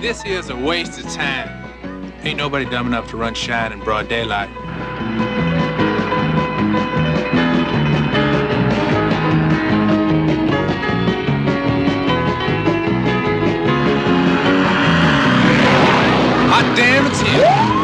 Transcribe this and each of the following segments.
This here's a waste of time. Ain't nobody dumb enough to run shine in broad daylight. Hot damn, it's here.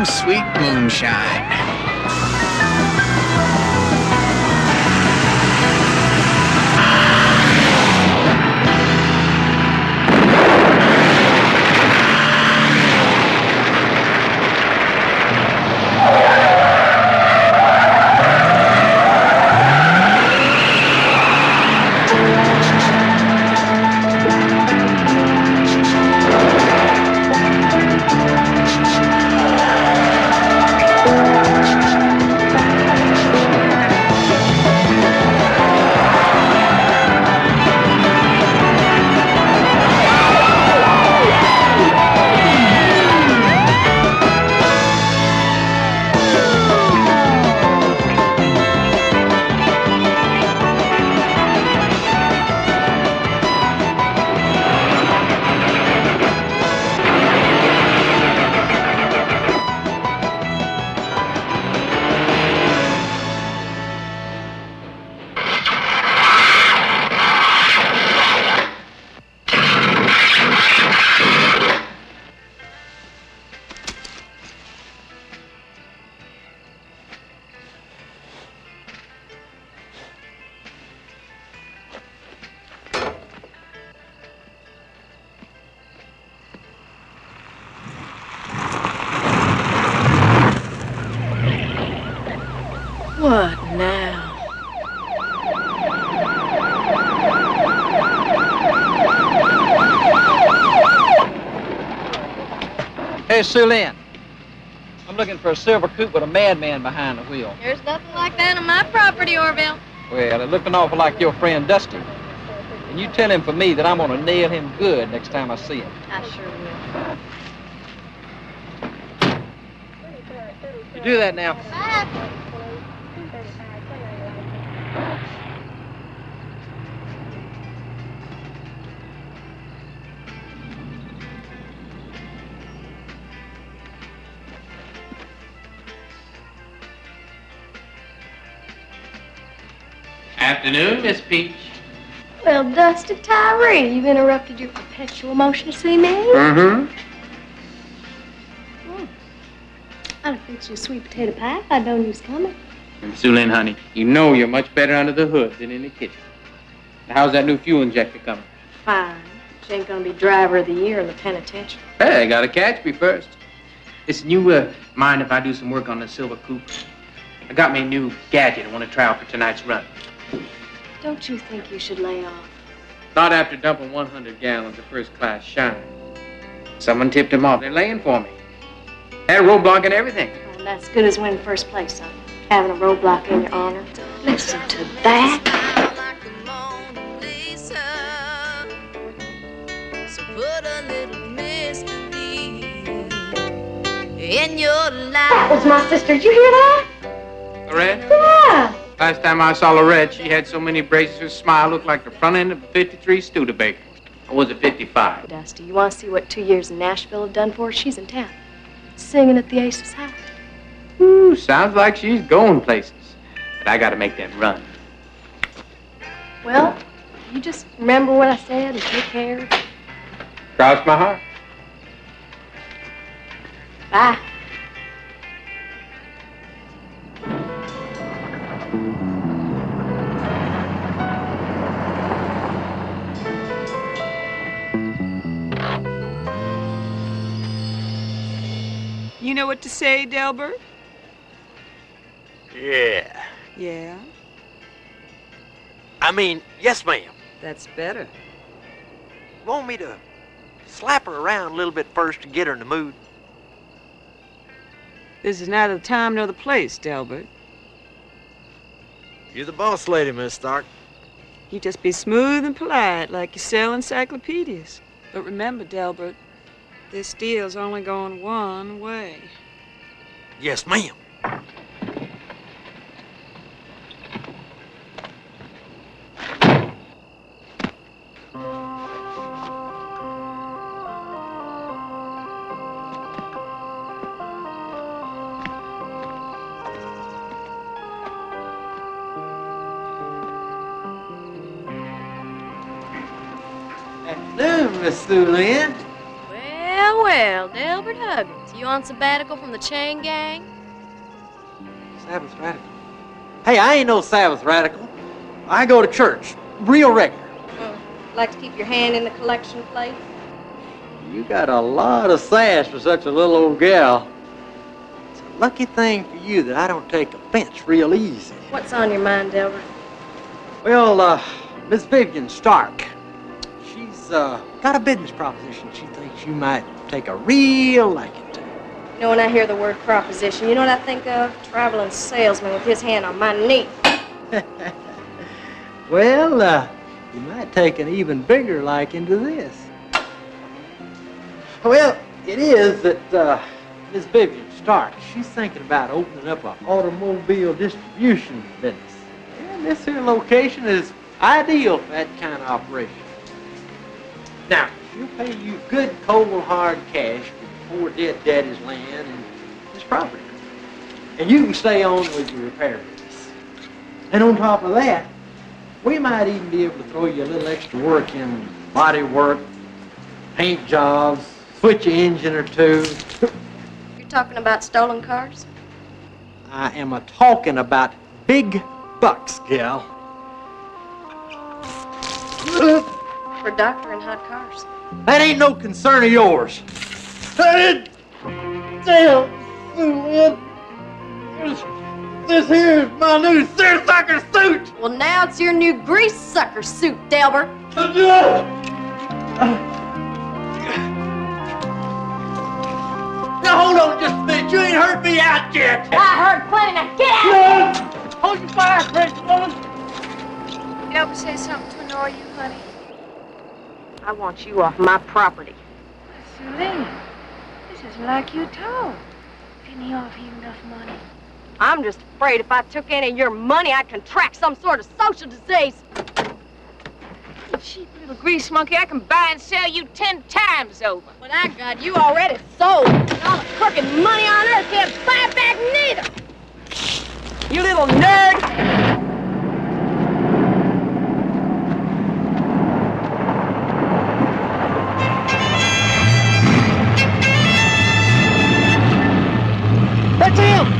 Sweet moonshine. What now? Hey, Sue Lynn. I'm looking for a silver coupe with a madman behind the wheel. There's nothing like that on my property, Orville. Well, it looked an awful like your friend Dusty. And you tell him for me that I'm going to nail him good next time I see him. I sure will. You do that now. Afternoon, Miss Peach. Well, Dusty Tyree, you've interrupted your perpetual motion to see me? Mm-hmm. I'd have fixed you a sweet potato pie if I'd known you was coming. And Sue Lynn, honey, you know you're much better under the hood than in the kitchen. Now, how's that new fuel injector coming? Fine. She ain't gonna be driver of the year in the penitentiary. Hey, gotta catch me first. Listen, you mind if I do some work on the silver coupe? I got me a new gadget I want to try out for tonight's run. Don't you think you should lay off? Not after dumping 100 gallons of first-class shine. Someone tipped them off. They're laying for me. Had a roadblock and everything. Well, that's good as winning first place, son. Having a roadblock in your honor. Listen to that. So put a little mystery in your life. That was my sister. Did you hear that? Lorette? Yeah. Last time I saw Lorette, she had so many braces, her smile looked like the front end of a 53 Studebaker. Or was it 55? Dusty, you want to see what 2 years in Nashville have done for her? She's in town. Singing at the Aces House. Ooh, sounds like she's going places. But I gotta make that run. Well, you just remember what I said and take care. Cross my heart. Bye. You know what to say, Delbert? Yeah. Yeah, I mean, yes, ma'am. that's better. Want me to slap her around a little bit first to get her in the mood? This is neither the time nor the place, Delbert. You're the boss lady, Miss Stark. You just be smooth and polite like you sell encyclopedias. But remember, Delbert, this deal's only going one way. Yes, ma'am. Afternoon, Miss Sue Lynn. Well, well, Delbert Huggins, you on sabbatical from the chain gang? Sabbath radical. Hey, I ain't no Sabbath radical. I go to church, real regular. Like to keep your hand in the collection plate? You got a lot of sass for such a little old gal. It's a lucky thing for you that I don't take offense real easy. What's on your mind, Delbert? Well, Miss Vivian Stark, she's got a business proposition she thinks you might take a real liking to. You know, when I hear the word proposition, you know what I think of? Traveling salesman with his hand on my knee. Well, you might take an even bigger liking to this. Well, it is that Miss Vivian Stark, she's thinking about opening up an automobile distribution business. And this here location is ideal for that kind of operation. Now, she'll pay you good, cold, hard cash for poor dead daddy's land and his property. And you can stay on with your repair business. And on top of that, we might even be able to throw you a little extra work in body work, paint jobs, switch an engine or two. You're talking about stolen cars? I am talking about big bucks, gal. For doctor and hot cars. That ain't no concern of yours. Damn, this here is my new seersucker suit. Well, now it's your new grease sucker suit, Delbert. Now hold on just a minute. You ain't heard me out yet. I heard plenty. Now get out! Hold your fire, crazy woman. Delbert say something to annoy you, honey? I want you off my property. Celine, this isn't like you at all. Can he offer you enough money? I'm just afraid if I took any of your money, I'd contract some sort of social disease. You cheap little grease monkey, I can buy and sell you 10 times over. But I got you already sold. And all the crooked money on earth can't buy it back neither. You little nerd.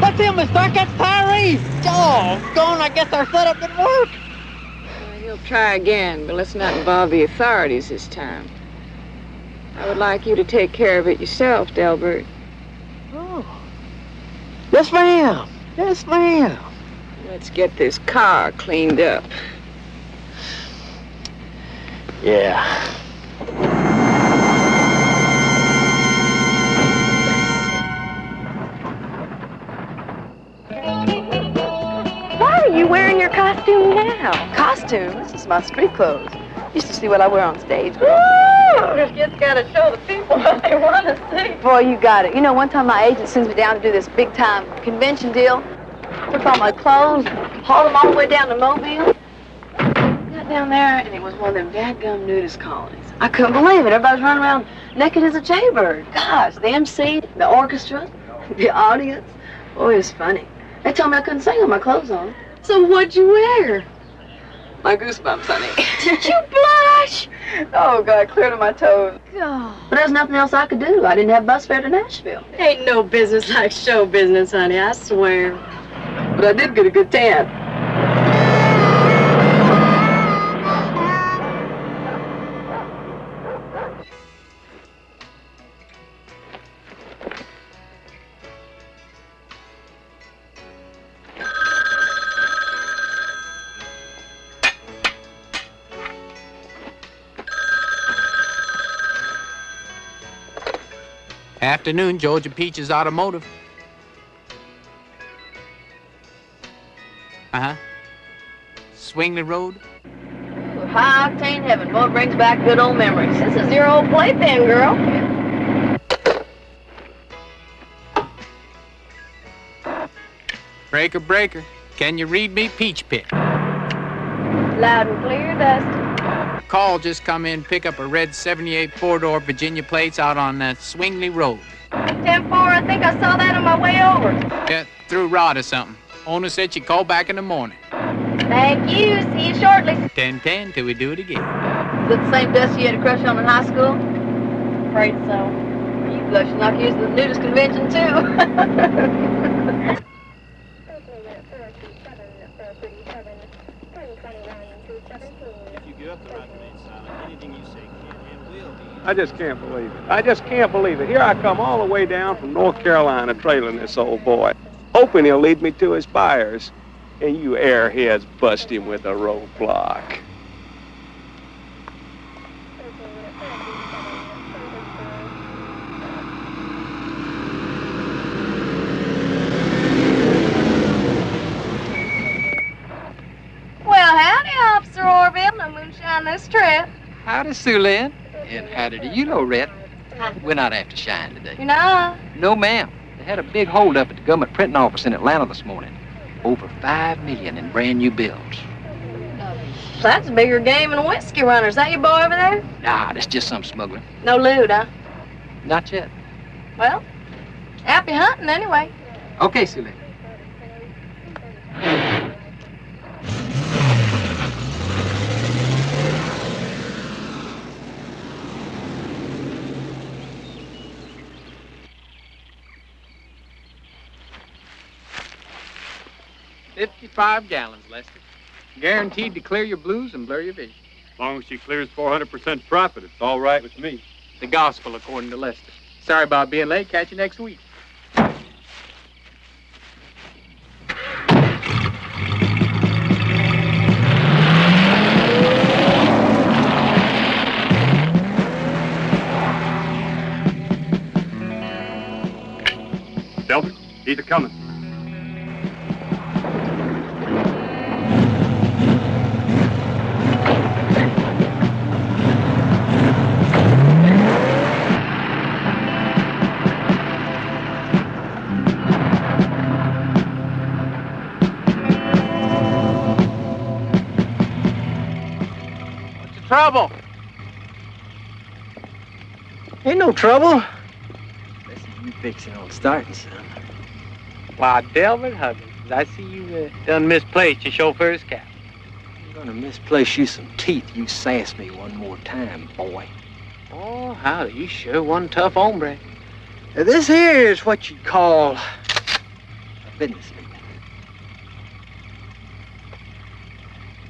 That's him, Miss Stark. That's Tyree. Oh, gone. I guess our setup didn't work. He'll try again, but let's not involve the authorities this time. I would like you to take care of it yourself, Delbert. Oh. Yes, ma'am. Yes, ma'am. Let's get this car cleaned up. Yeah. Why are you wearing your costume now? Costume? This is my street clothes. Used to see what I wear on stage. Ooh, just gotta show the people what they want to see. Boy, you got it. You know, one time my agent sends me down to do this big-time convention deal. Took all my clothes, hauled them all the way down to Mobile. Got down there, and it was one of them dadgum nudist colonies. I couldn't believe it. Everybody's running around naked as a jaybird. Gosh, the MC, the orchestra, the audience. Boy, it was funny. They told me I couldn't sing with my clothes on. So what'd you wear? My goosebumps, honey. Did you blush? Oh, God, clear to my toes. God. But there's nothing else I could do. I didn't have bus fare to Nashville. Ain't no business like show business, honey, I swear. But I did get a good tan. Afternoon, Georgia Peaches Automotive. Uh-huh. Swingley Road. High octane heaven. Boy, brings back good old memories. This is your old playpen, girl. Breaker, breaker. Can you read me peach pick? Loud and clear, Dusty. Call just come in, pick up a red 78 four-door Virginia plates out on Swingley Road. 10-4, I think I saw that on my way over. Yeah, through Rod or something. Owner said she'd call back in the morning. Thank you. See you shortly. 10-10 till we do it again. Is it the same Dusty you had a crush on in high school? Afraid so. You blushing like you was at the nudist convention, too. I just can't believe it. I just can't believe it. Here I come all the way down from North Carolina trailing this old boy, hoping he'll lead me to his buyers. And you airheads bust him with a roadblock. Well, howdy, Officer Orville. No moonshine this trip. Howdy, Sue Lynn. And howdy to you, Lorette. We're not after shine today. You're not? No, ma'am. They had a big holdup at the government printing office in Atlanta this morning. Over $5 million in brand new bills. That's a bigger game than whiskey runner. Is that your boy over there? Nah, that's just some smuggling. No loot, huh? Not yet. Well, happy hunting anyway. Okay, Sue Lynn. $55 gallons, Lester. Guaranteed to clear your blues and blur your vision. As long as she clears 400% profit, it's all right with me. The gospel according to Lester. Sorry about being late. Catch you next week. Delbert, he's a-coming. trouble? Ain't no trouble. Listen, you fixing on starting, son. Why, Delbert Huggins, I see you done misplaced your chauffeur's cap. I'm gonna misplace you some teeth. You sass me one more time, boy. Oh, howdy, you sure one tough hombre. Now, this here is what you'd call a business meeting.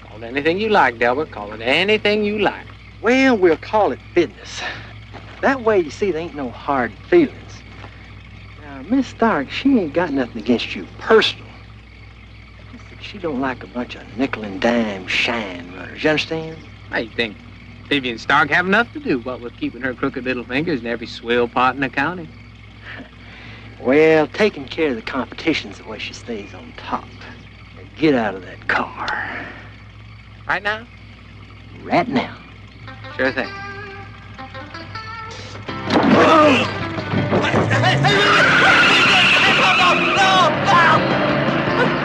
Call it anything you like, Delbert. Call it anything you like. Well, we'll call it business. That way, you see, there ain't no hard feelings. Now, Miss Stark, she ain't got nothing against you personal. She don't like a bunch of nickel and dime shine runners. You understand? I think Vivian Stark have enough to do what with keeping her crooked little fingers in every swill pot in the county. Well, taking care of the competition's the way she stays on top. Now get out of that car. Right now? Right now. Sure thing.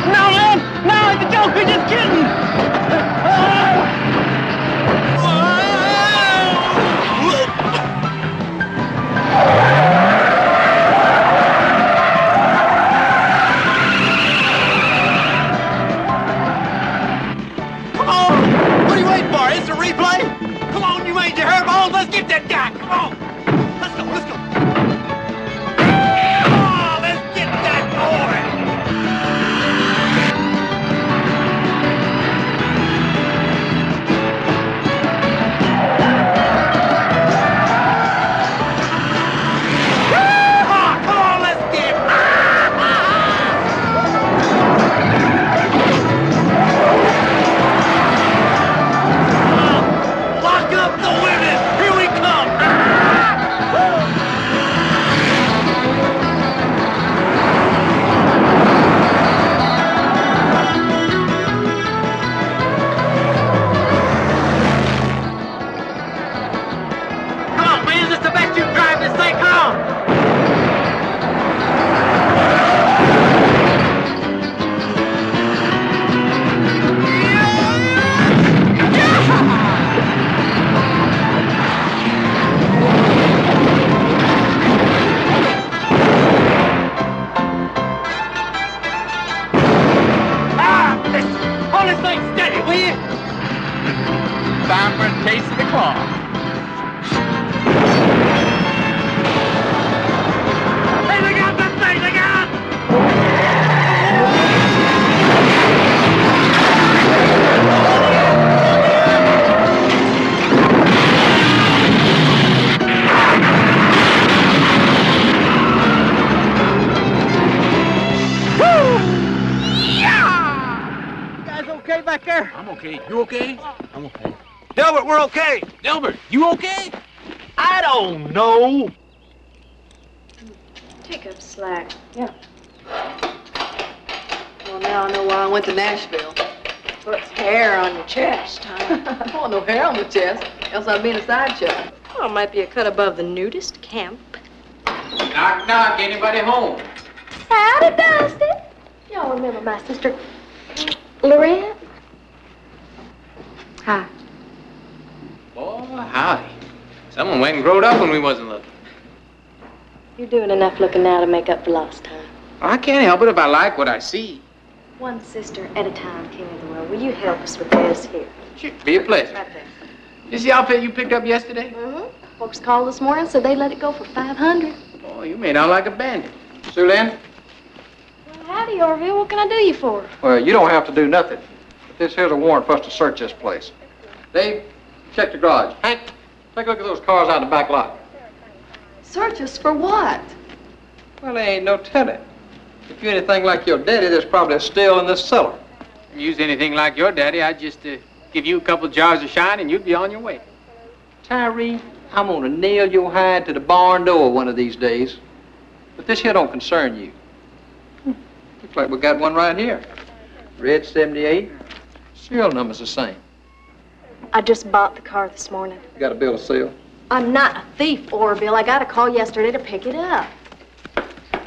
No, man! No, it's a joke! We're just kidding! Come on! What are you waiting for? It's a replay? Come on, you major hairballs! Let's get that guy! Come on! Let's go, let's go! Come on, let's get that boy! Time for a taste of the claw. Hey, look out that thing! Look out! Woo! Yeah! You guys okay back there? I'm okay. You okay? I'm okay. Delbert, we're okay. Delbert, you okay? I don't know. Take up slack. Yeah. Well, now I know why I went to Nashville. Puts hair on your chest, huh? I want no hair on the chest, else I'd be in a sideshow. Well, it might be a cut above the nudist camp. Knock, knock. Anybody home? Howdy, Dusty. Y'all remember my sister, Lorette? Hi. Boy, howdy. Someone went and growed up when we wasn't looking. You're doing enough looking now to make up for lost time. I can't help it if I like what I see. One sister at a time, King of the World. Will you help us with this here? Sure, be a pleasure. Right there. This the outfit you picked up yesterday? Mm-hmm. Folks called this morning, so they let it go for $500. Boy, you made out like a bandit. Sue Lynn? Well, howdy, Orville. What can I do you for? Well, you don't have to do nothing. But this here's a warrant for us to search this place. Dave, check the garage. Hank, take a look at those cars out in the back lot. Search us for what? Well, there ain't no telling. If you're anything like your daddy, there's probably a still in this cellar. If you used anything like your daddy, I'd just give you a couple jars of shine and you'd be on your way. Tyree, I'm gonna nail your hide to the barn door one of these days. But this here don't concern you. Looks like we got one right here. Red 78. Serial number's the same. I just bought the car this morning. You got a bill of sale? I'm not a thief, Orville. I got a call yesterday to pick it up.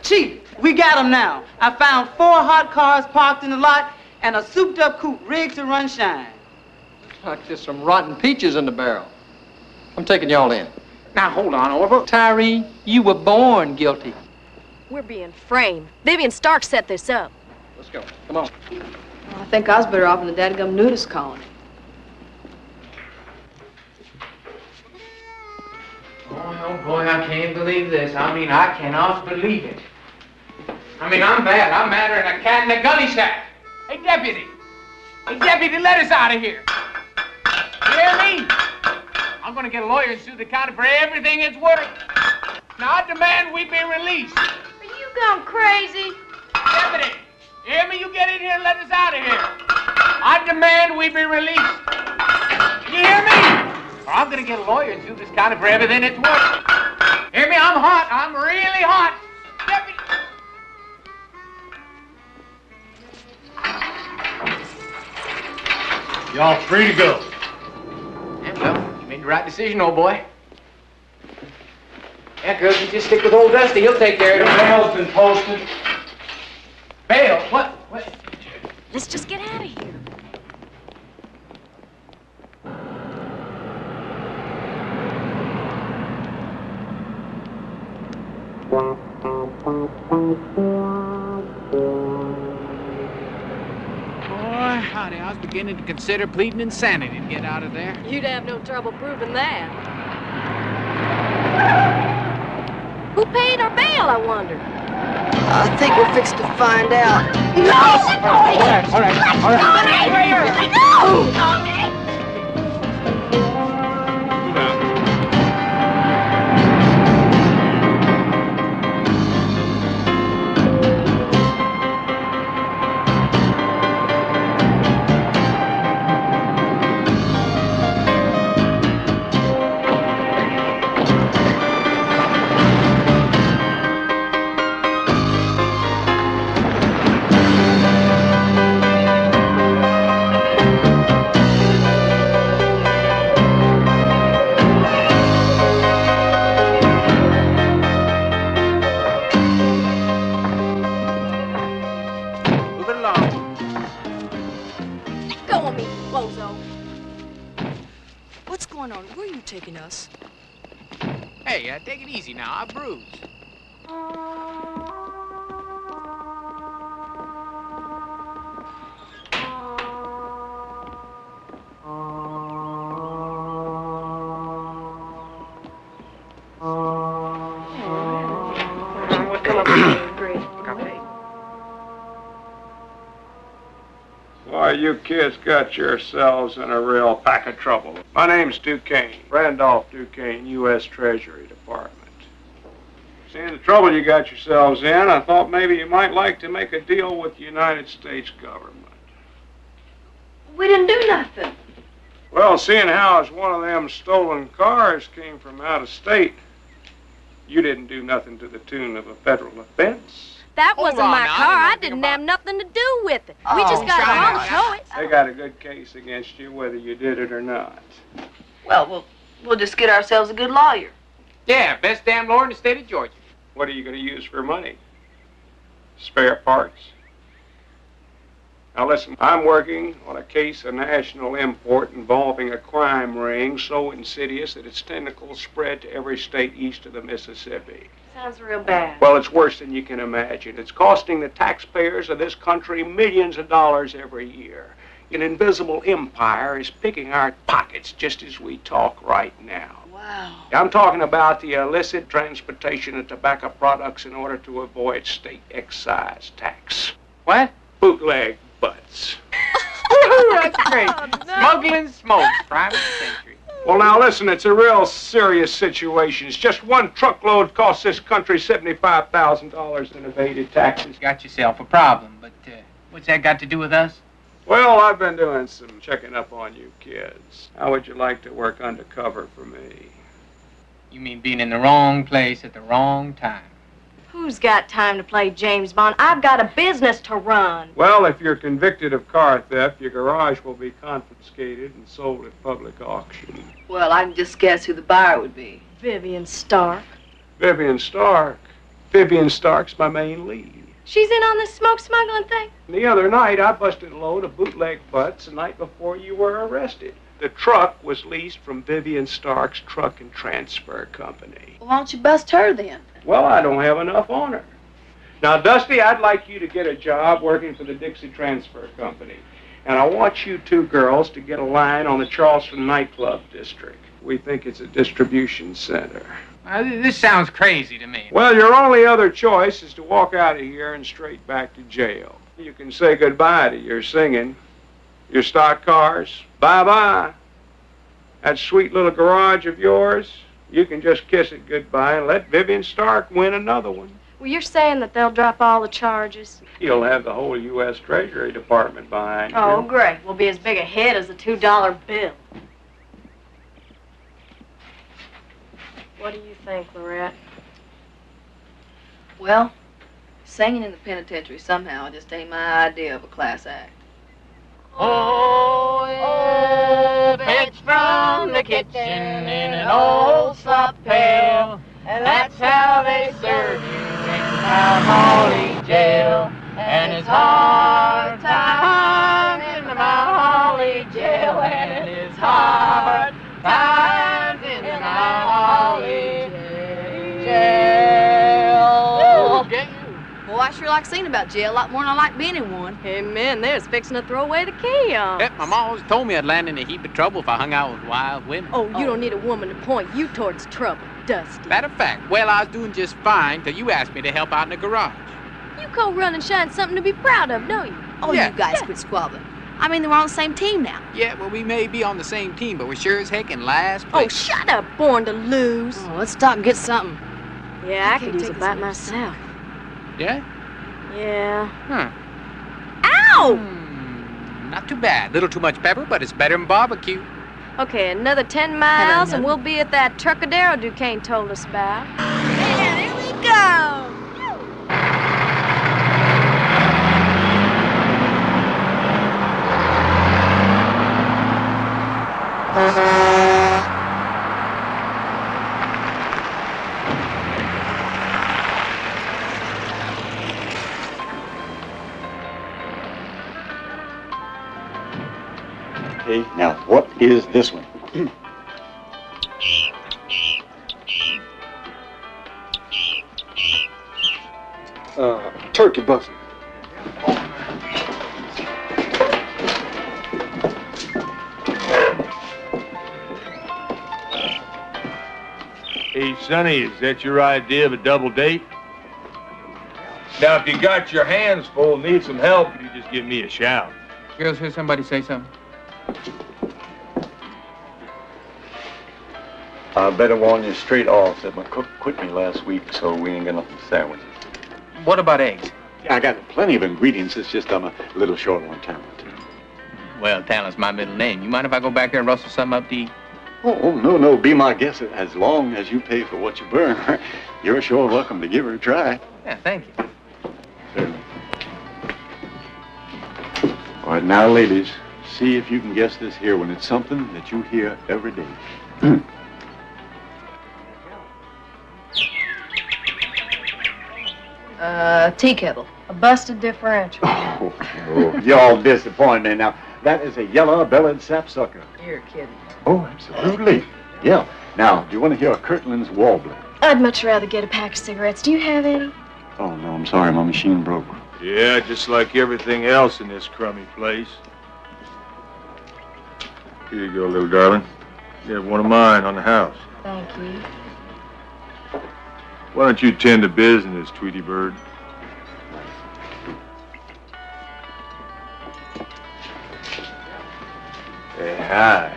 Chief, we got them now. I found 4 hot cars parked in the lot and a souped-up coupe rigged to run shine. Like there's some rotten peaches in the barrel. I'm taking y'all in. Now, hold on, Orville. Tyree, you were born guilty. We're being framed. Vivian Stark set this up. Let's go. Come on. Well, I think I was better off in the dadgum nudist colony. Oh, boy, I can't believe this. I mean, I cannot believe it. I mean, I'm bad. I'm madder than a cat in a gully sack. Hey, deputy. Hey, deputy, let us out of here. You hear me? I'm going to get a lawyer and sue the county for everything it's worth. Now, I demand we be released. Are you gone crazy? Deputy, you hear me? You get in here and let us out of here. I demand we be released. You hear me? Or I'm going to get a lawyer and sue this county for everything it's worth. Hear me? I'm hot. I'm really hot. Deputy. Y'all free to go. Yeah, well, you made the right decision, old boy. Yeah, girls, you just stick with old Dusty. He'll take care of it. Bail's been posted. Bail? What? Let's just get out of here. Boy, howdy, I was beginning to consider pleading insanity to get out of there. You'd have no trouble proving that. Who paid our bail, I wonder? I think we're fixed to find out. All right. No! Taking us. Hey, take it easy now. I bruise. Why, you kids got yourselves in a real pack of trouble. My name's Duquesne, Randolph Duquesne, U.S. Treasury Department. Seeing the trouble you got yourselves in, I thought maybe you might like to make a deal with the United States government. We didn't do nothing. Well, seeing how as one of them stolen cars came from out of state, you didn't do nothing to the tune of a federal offense. That wasn't my car. I didn't have nothing to do with it. We just got to tow it. They got a good case against you whether you did it or not. Well, we'll just get ourselves a good lawyer. Yeah, best damn lawyer in the state of Georgia. What are you going to use for money? Spare parts? Now listen, I'm working on a case of national import involving a crime ring so insidious that its tentacles spread to every state east of the Mississippi. Sounds real bad. Well, it's worse than you can imagine. It's costing the taxpayers of this country millions of dollars every year. An invisible empire is picking our pockets just as we talk right now. Wow. I'm talking about the illicit transportation of tobacco products in order to avoid state excise tax. What? Bootleg butts. That's great. Oh, no. Smuggling smokes, private century. Well, now listen, it's a real serious situation. It's just one truckload costs this country $75,000 in evaded taxes. Got yourself a problem, but what's that got to do with us? Well, I've been doing some checking up on you kids. How would you like to work undercover for me? You mean being in the wrong place at the wrong time? Who's got time to play James Bond? I've got a business to run. Well, if you're convicted of car theft, your garage will be confiscated and sold at public auction. Well, I can just guess who the buyer would be. Vivian Stark. Vivian Stark? Vivian Stark's my main lead. She's in on this smoke smuggling thing? The other night, I busted a load of bootleg butts the night before you were arrested. The truck was leased from Vivian Stark's Truck and Transfer Company. Well, why don't you bust her then? Well, I don't have enough on her. Now, Dusty, I'd like you to get a job working for the Dixie Transfer Company. And I want you two girls to get a line on the Charleston nightclub district. We think it's a distribution center. This sounds crazy to me. Well, your only other choice is to walk out of here and straight back to jail. You can say goodbye to your singing, your stock cars. Bye-bye. That sweet little garage of yours, you can just kiss it goodbye and let Vivian Stark win another one. Well, you're saying that they'll drop all the charges? You'll have the whole U.S. Treasury Department behind you. Oh, great. We'll be as big a hit as a $2 bill. What do you think, Lorette? Well, singing in the penitentiary somehow just ain't my idea of a class act. Oh, if it's from the kitchen in an old slop pail, and that's how they serve you in Mount Holly jail. And it's hard times in the Mount Holly jail, and it's hard times in the Mount Holly jail. Boy, I sure like seeing about jail a lot more than I like being in one. Amen. There's fixing to throw away the key on. Yep, my ma always told me I'd land in a heap of trouble if I hung out with wild women. Oh, you don't need a woman to point you towards trouble, Dusty. Matter of fact, well, I was doing just fine till you asked me to help out in the garage. You call Run and Shine something to be proud of, don't you? Oh, Yeah. you guys quit squabbling. I mean, we're on the same team now. Yeah, well, we may be on the same team, but we're sure as heck in last Oh, place. shut up, born to lose. Oh, let's stop and get something. Yeah, I could use a bite myself. Yeah? Yeah. Huh. Ow! Not too bad. Little too much pepper, but it's better than barbecue. Okay, another 10 miles and we'll be at that Trucadero Duquesne told us about. Yeah, there we go! Okay, now what is this one? Turkey buster. Hey, Sonny, is that your idea of a double date? Now, if you got your hands full and need some help, you just give me a shout. Girls, hear somebody say something? I better warn you straight off that my cook quit me last week, so we ain't got nothing for sandwiches. What about eggs? Yeah, I got plenty of ingredients. It's just I'm a little short on talent. Well, talent's my middle name. You mind if I go back there and rustle something up to eat? Oh, no. Be my guest. As long as you pay for what you burn, you're sure welcome to give her a try. Yeah, thank you. Certainly. All right, now, ladies, see if you can guess this here when it's something that you hear every day. Tea kettle. A busted differential. Oh, y'all disappoint me. Now, that is a yellow-bellied sapsucker. You're kidding. Oh, absolutely. Yeah. Now, do you want to hear a Kirtland's warbler? I'd much rather get a pack of cigarettes. Do you have any? Oh, no, I'm sorry. My machine broke. Yeah, just like everything else in this crummy place. Here you go, little darling. You have one of mine on the house. Thank you. Why don't you tend to business, Tweety Bird? Say hi.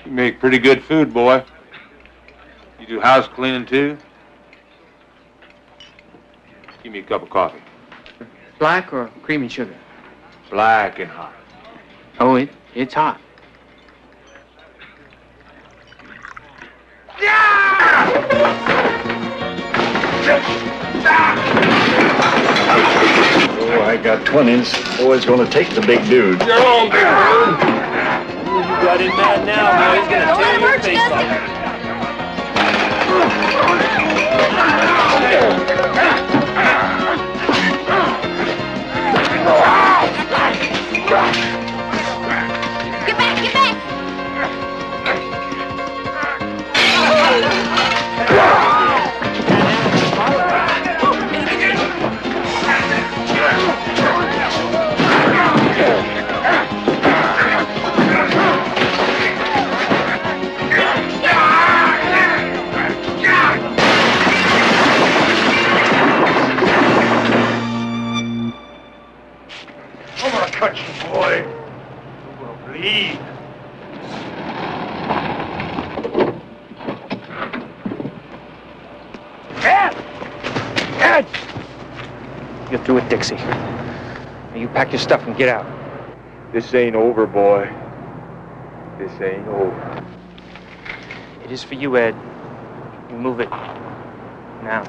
You make pretty good food, boy. You do house cleaning, too? Give me a cup of coffee. Black or cream and sugar? Black and hot. Oh, it's hot. Oh, I got 20s. Boy's gonna take the big dude. You're on, big dude. You got him mad now, boy. He's gonna tear your face off. Get back, get back! I'm gonna cut you, boy. You will bleed. Ed! Ed! You're through with Dixie. Now you pack your stuff and get out. This ain't over, boy. This ain't over. It is for you, Ed. You move it. Now.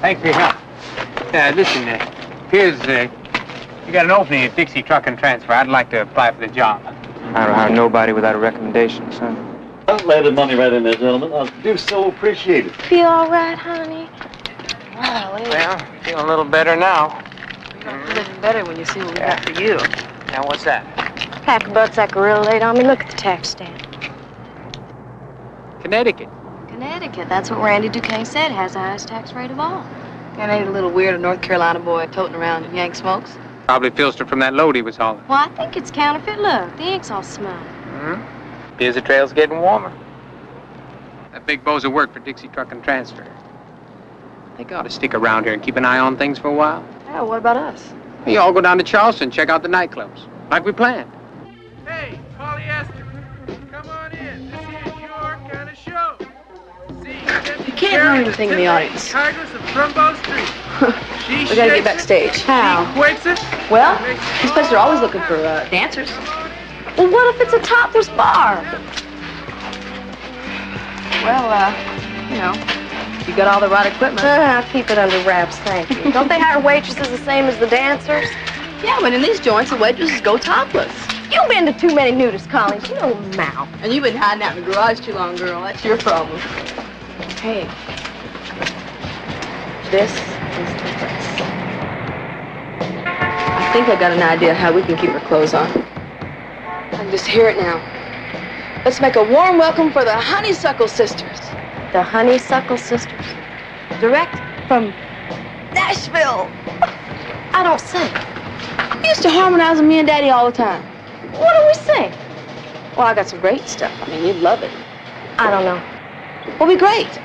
Thanks for your help. Listen, here's, you got an opening at Dixie Truck and Transfer. I'd like to apply for the job. I don't hire nobody without a recommendation, son. I'll lay the money right in there, gentlemen. I do so appreciate it. Feel all right, honey? Well, feel a little better now. Living better when you see what we got for you. Now, what's that? Pack of buttsack real late on me. Look at the tax stamp. Connecticut. Connecticut. That's what Randy Duquesne said has the highest tax rate of all. And ain't a little weird a North Carolina boy toting around in Yank smokes? Probably filtered from that load he was hauling. Well, I think it's counterfeit. Look, the ink's all smudged. Here's the trail's getting warmer. That big bo's of work for Dixie Truck and Transfer. They ought to stick around here and keep an eye on things for a while. Yeah, what about us? You all go down to Charleston, check out the nightclubs, like we planned. Hey, polyester, come on in. This here's your kind of show. See, You can't hear anything in the audience. Tigers of Trumbo Street. She We gotta get backstage. How? She quakes it. Well, these places are always looking for dancers. Well, what if it's a topless bar? Well, you know, you got all the right equipment. I'll keep it under wraps, thank you. Don't they hire waitresses the same as the dancers? Yeah, but in these joints, the waitresses go topless. You've been to too many nudist colonies. You know mouth. And you've been hiding out in the garage too long, girl. That's your problem. Hey, this is the dress. I think I got an idea how we can keep her clothes on. I can just hear it now. Let's make a warm welcome for the Honeysuckle Sisters. The Honeysuckle Sisters. Direct from Nashville. I don't sing. You used to harmonize with me and Daddy all the time. What do we sing? Well, I got some great stuff. I mean, you'd love it. I don't know. We'll be great.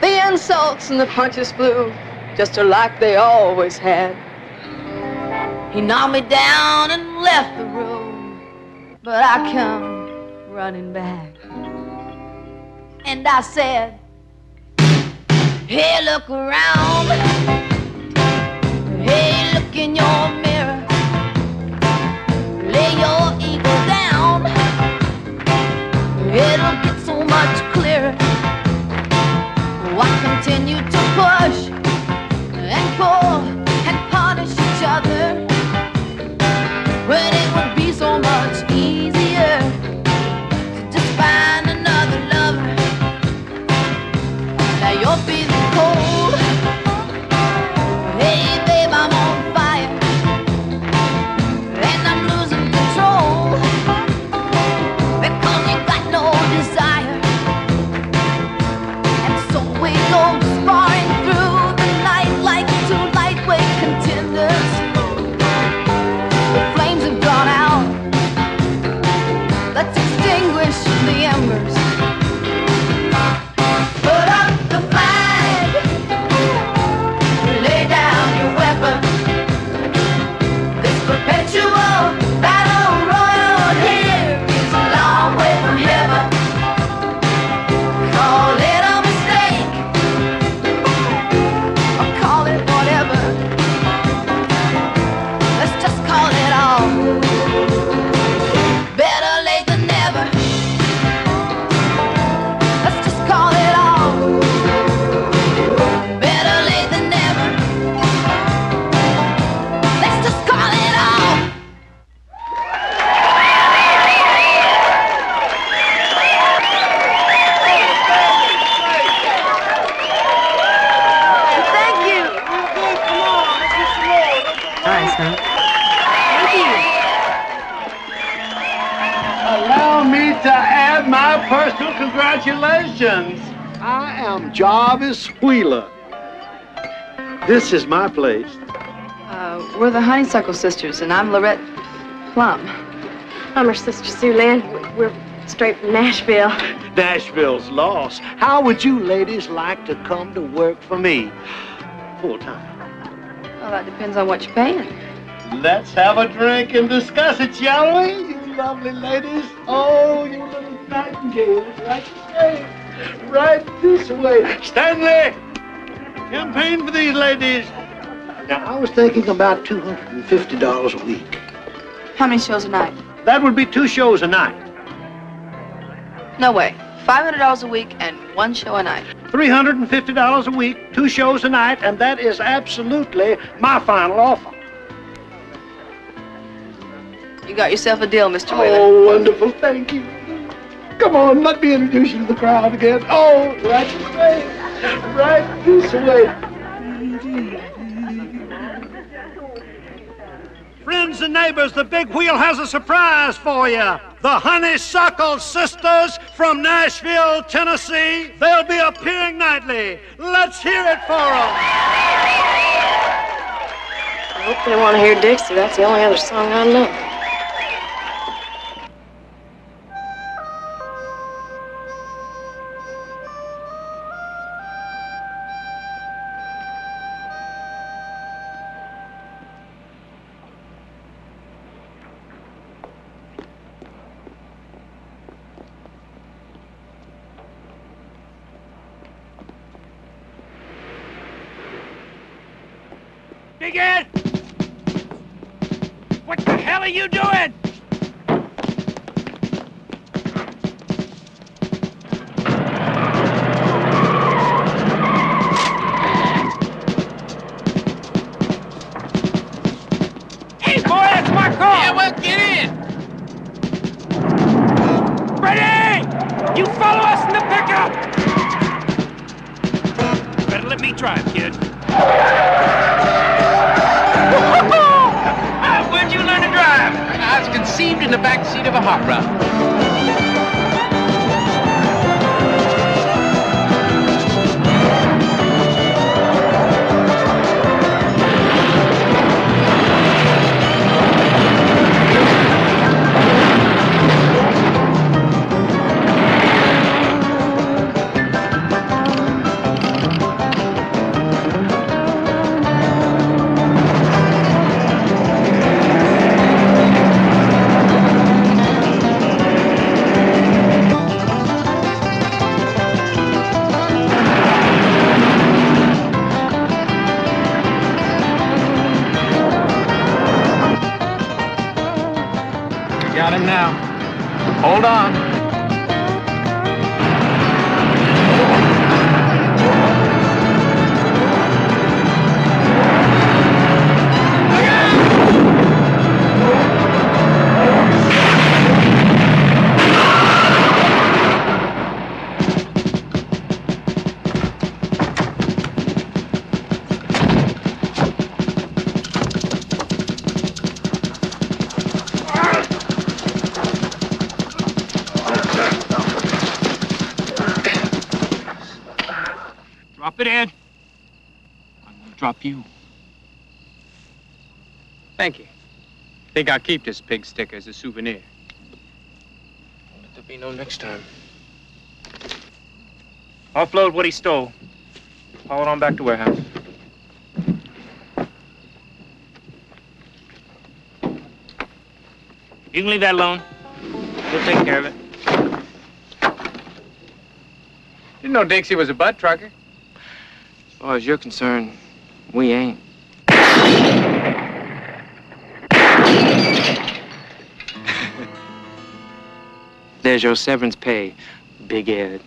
The insults and the punches flew, just like they always had. He knocked me down and left the room, but I come running back. And I said, hey, look around. Hey, look in your mirror. Lay your ego down. It'll get so much clearer. I continue to push and pull and punish each other when it would be so much easier to just find another lover. Now you're feeling cold. Hey, babe, I'm on fire. congratulations. I am Jarvis Wheeler. This is my place. We're the Honeysuckle Sisters, and I'm Lorette Plum. I'm her sister, Sue Lynn. We're straight from Nashville. Nashville's lost. How would you ladies like to come to work for me? Full time. Well, that depends on what you're paying. Let's have a drink and discuss it, shall we? You lovely ladies. Oh, you little nightingales. Right this way. Right this way. Stanley! Campaign for these ladies. Now, I was thinking about $250 a week. How many shows a night? That would be 2 shows a night. No way. $500 a week and 1 show a night. $350 a week, 2 shows a night, and that is absolutely my final offer. You got yourself a deal, Mr. Wheeler. Oh, wonderful. Thank you. Come on, let me introduce you to the crowd again. Oh, right this way. Right this way. Friends and neighbors, the Big Wheel has a surprise for you. The Honeysuckle Sisters from Nashville, Tennessee. They'll be appearing nightly. Let's hear it for them. I hope they want to hear Dixie. That's the only other song I know. Big Ed! What the hell are you doing? Hey, boy, that's my car! Yeah, well, get in! Freddie! You follow us in the pickup! Better let me drive, kid. Where'd you learn to drive? I was conceived in the back seat of a hot rod. Got him now. Hold on. Drop it, Ed. I'm gonna drop you. Thank you. Think I'll keep this pig sticker as a souvenir. Let there be no next time. Offload what he stole. Haul it on back to warehouse. You can leave that alone. We'll take care of it. Didn't know Dixie was a butt trucker. As far as you're concerned, we ain't. There's your severance pay, Big Ed.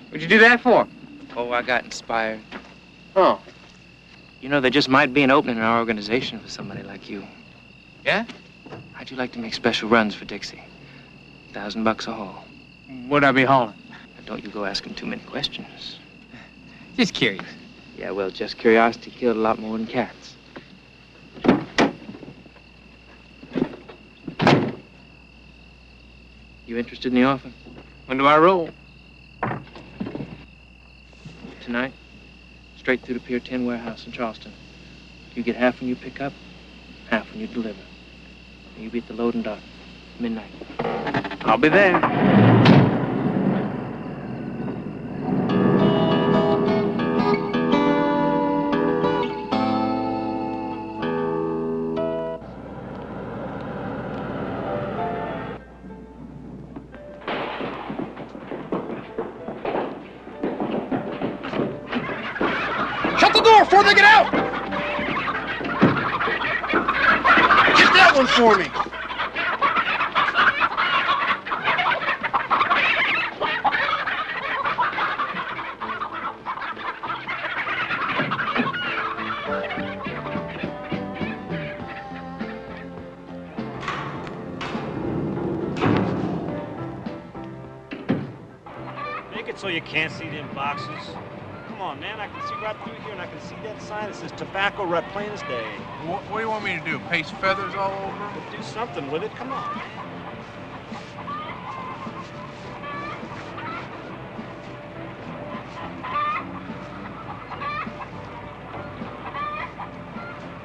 What'd you do that for? Oh, I got inspired. Oh. You know, there just might be an opening in our organization for somebody like you. Yeah? How'd you like to make special runs for Dixie? $1,000 a haul. What'd I be hauling? Now, don't you go asking too many questions. Just curious. Yeah, well, just curiosity killed a lot more than cats. You You interested in the offer? When do I roll? Tonight, straight through the Pier 10 warehouse in Charleston. You get half when you pick up, half when you deliver. And you be at the loading dock, midnight. I'll be there. Before they get out! Get that one for me! Make it so you can't see them boxes. Come on, man, I can see right through here, and I can see that sign that says tobacco right plain as day. What do you want me to do, paste feathers all over them? Do something with it, come on.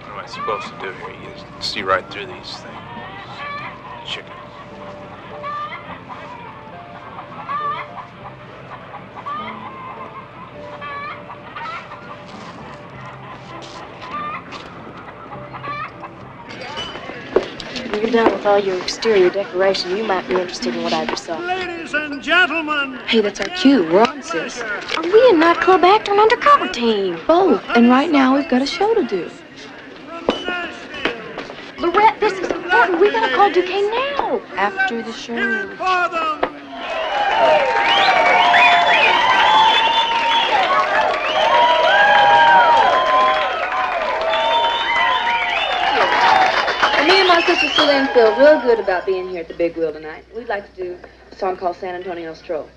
What am I supposed to do here? You just see right through these things. Chickens. When you're done with all your exterior decoration, you might be interested in what I just saw. Ladies and gentlemen. Hey, that's our cue. We're on, sis. Are we a nightclub act or an undercover team? Both. And right now, we've got a show to do. Lorette, this is important. We gotta call Duquesne now. After the show. Me and my sister Celine feel real good about being here at the Big Wheel tonight. We'd like to do a song called San Antonio Stroll.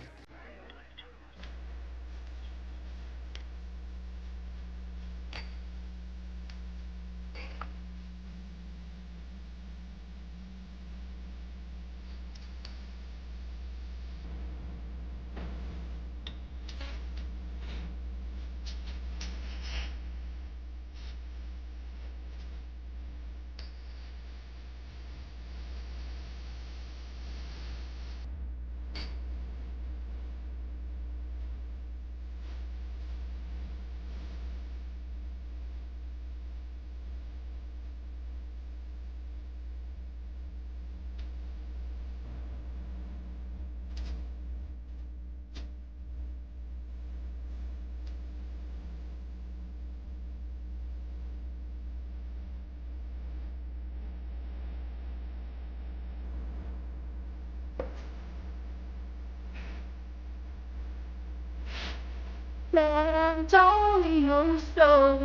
San Antonio Stroll.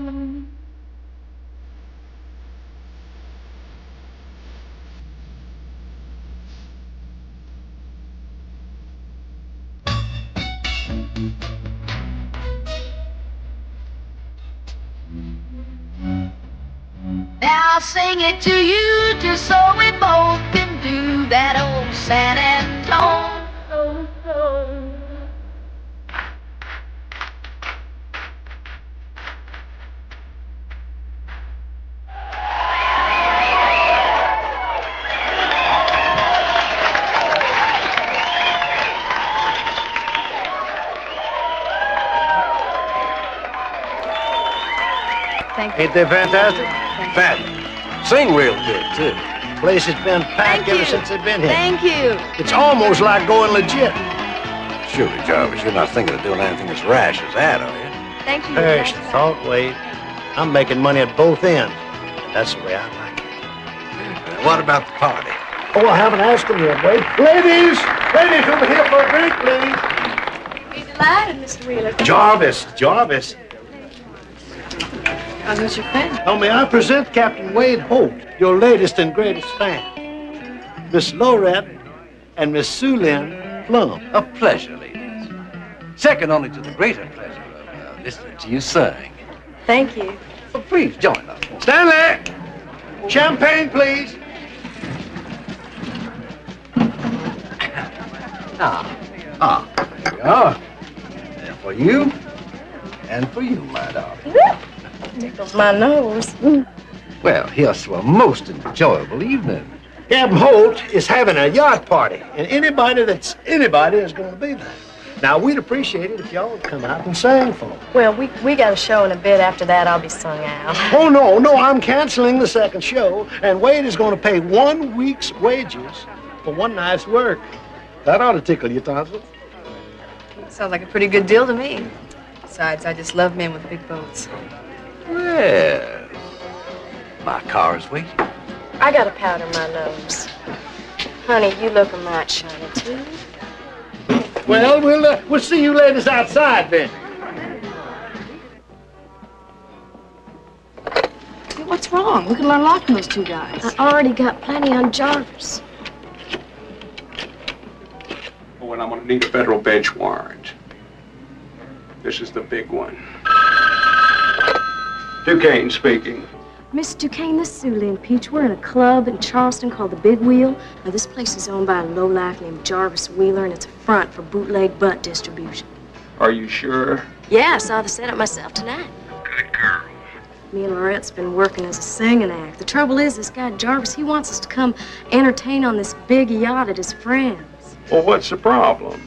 Now I'll sing it to you just so we both can do that old San Antonio. Thank you. Ain't they fantastic? Fabulous. Sing real good, too. Place has been packed ever since they've been here. Thank you. It's almost like going legit. Surely, Jarvis, you're not thinking of doing anything as rash as that, are you? Thank you. Perish the thought, Wade. I'm making money at both ends. That's the way I like it. What about the party? Oh, I haven't asked them yet, Wade. Ladies! Ladies, over here for a drink, please. Be delighted, Mr. Wheeler. Jarvis. Oh, who's your friend? Oh, may I present Captain Wade Holt, your latest and greatest fan. Miss Lorette and Miss Sulin Plum. A pleasure, ladies. Second only to the greater pleasure of listening to you sing. Thank you. Well, please join us. Stanley! Champagne, please. There you are. And for you, and for you, my darling. Tickles my nose. Well, here's to a most enjoyable evening. Captain Holt is having a yacht party, and anybody is going to be there. Now, we'd appreciate it if y'all would come out and sing for him. Well, we got a show in a bit. After that, I'll be sung out. Oh, no, I'm canceling the second show, and Wade is going to pay 1 week's wages for one night's work. That ought to tickle your tonsils. Sounds like a pretty good deal to me. Besides, I just love men with big boats. Well, my car is waiting. I gotta powder my nose. Honey, you look a mite shiny, too. Well, we'll see you ladies outside, then. Hey, what's wrong? We can learn a lot from those two guys. I already got plenty on Jarvis. Oh, and I'm going to need a federal bench warrant. This is the big one. Duquesne speaking. Miss Duquesne, this is Sue Lynn Peach. We're in a club in Charleston called the Big Wheel. Now, this place is owned by a lowlife named Jarvis Wheeler, and it's a front for bootleg butt distribution. Are you sure? Yeah, I saw the setup myself tonight. Good girl. Me and Lorette's been working as a singing act. The trouble is, this guy Jarvis, he wants us to come entertain on this big yacht at his friend's. Well, what's the problem?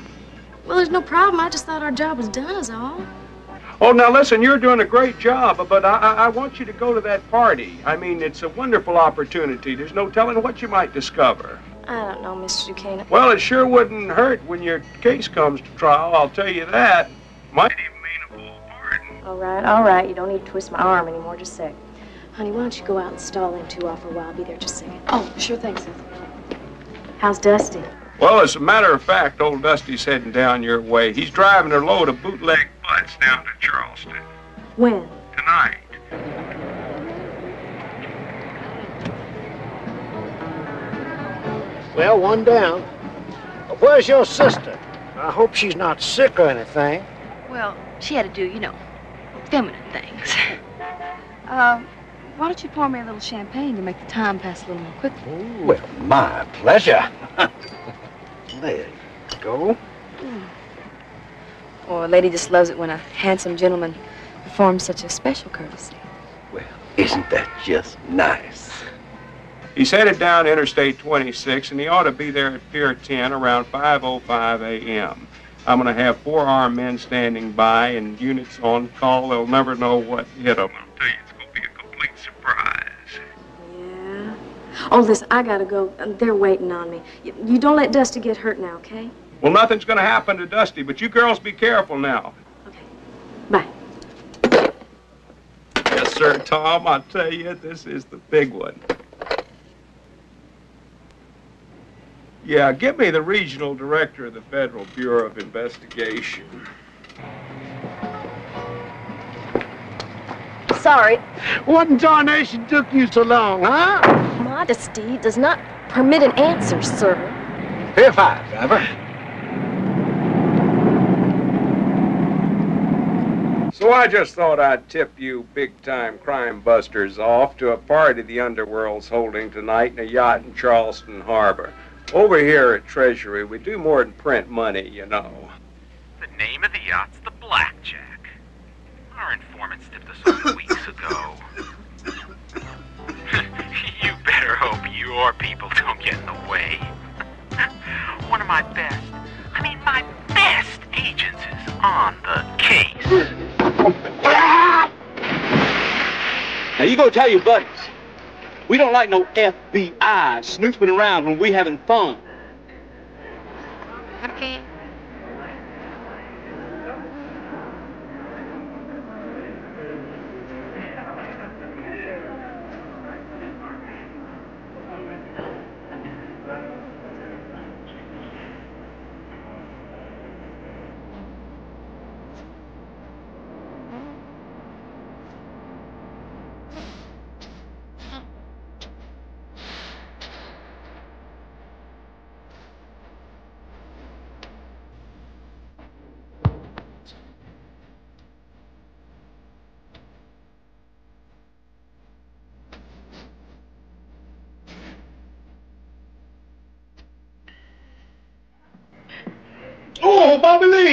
Well, there's no problem. I just thought our job was done, is all. Oh, now listen, you're doing a great job, but I want you to go to that party. I mean, it's a wonderful opportunity. There's no telling what you might discover. I don't know, Mr. Duquesne. Well, it sure wouldn't hurt when your case comes to trial, I'll tell you that. Might even mean a full pardon. All right. You don't need to twist my arm anymore. Just a sec. Honey, why don't you go out and stall them two off for a while? I'll be there just a second. Oh, sure thing, Seth. How's Dusty? Well, as a matter of fact, old Dusty's heading down your way. He's driving a load of bootleg butts down to Charleston. When? Tonight. Well, one down. Where's your sister? I hope she's not sick or anything. Well, she had to do, feminine things. Why don't you pour me a little champagne to make the time pass a little more quickly? Ooh, well, my pleasure. There you go. Oh, a lady just loves it when a handsome gentleman performs such a special courtesy. Well, isn't that just nice? He's headed down Interstate 26, and he ought to be there at Pier 10 around 5:05 a.m. I'm going to have 4 armed men standing by and units on call. They'll never know what hit them. I'll tell you, it's going to be a complete surprise. Yeah. Oh, listen, I gotta go. They're waiting on me. You don't let Dusty get hurt now, okay? Well, nothing's going to happen to Dusty, but you girls be careful now. Bye. Yes, sir, Tom. I tell you, this is the big one. Yeah, give me the regional director of the Federal Bureau of Investigation. Sorry. What in tarnation took you so long, huh? Modesty does not permit an answer, sir. Pier 5, driver. So I just thought I'd tip you big-time crime busters off to a party the underworld's holding tonight in a yacht in Charleston Harbor. Over here at Treasury, we do more than print money, you know. The name of the yacht's the Blackjack. Our informants tipped us off weeks ago. You better hope your people don't get in the way. One of my best agents is on the case. Now you go tell your buddies. We don't like no FBI snooping around when we having fun. Okay.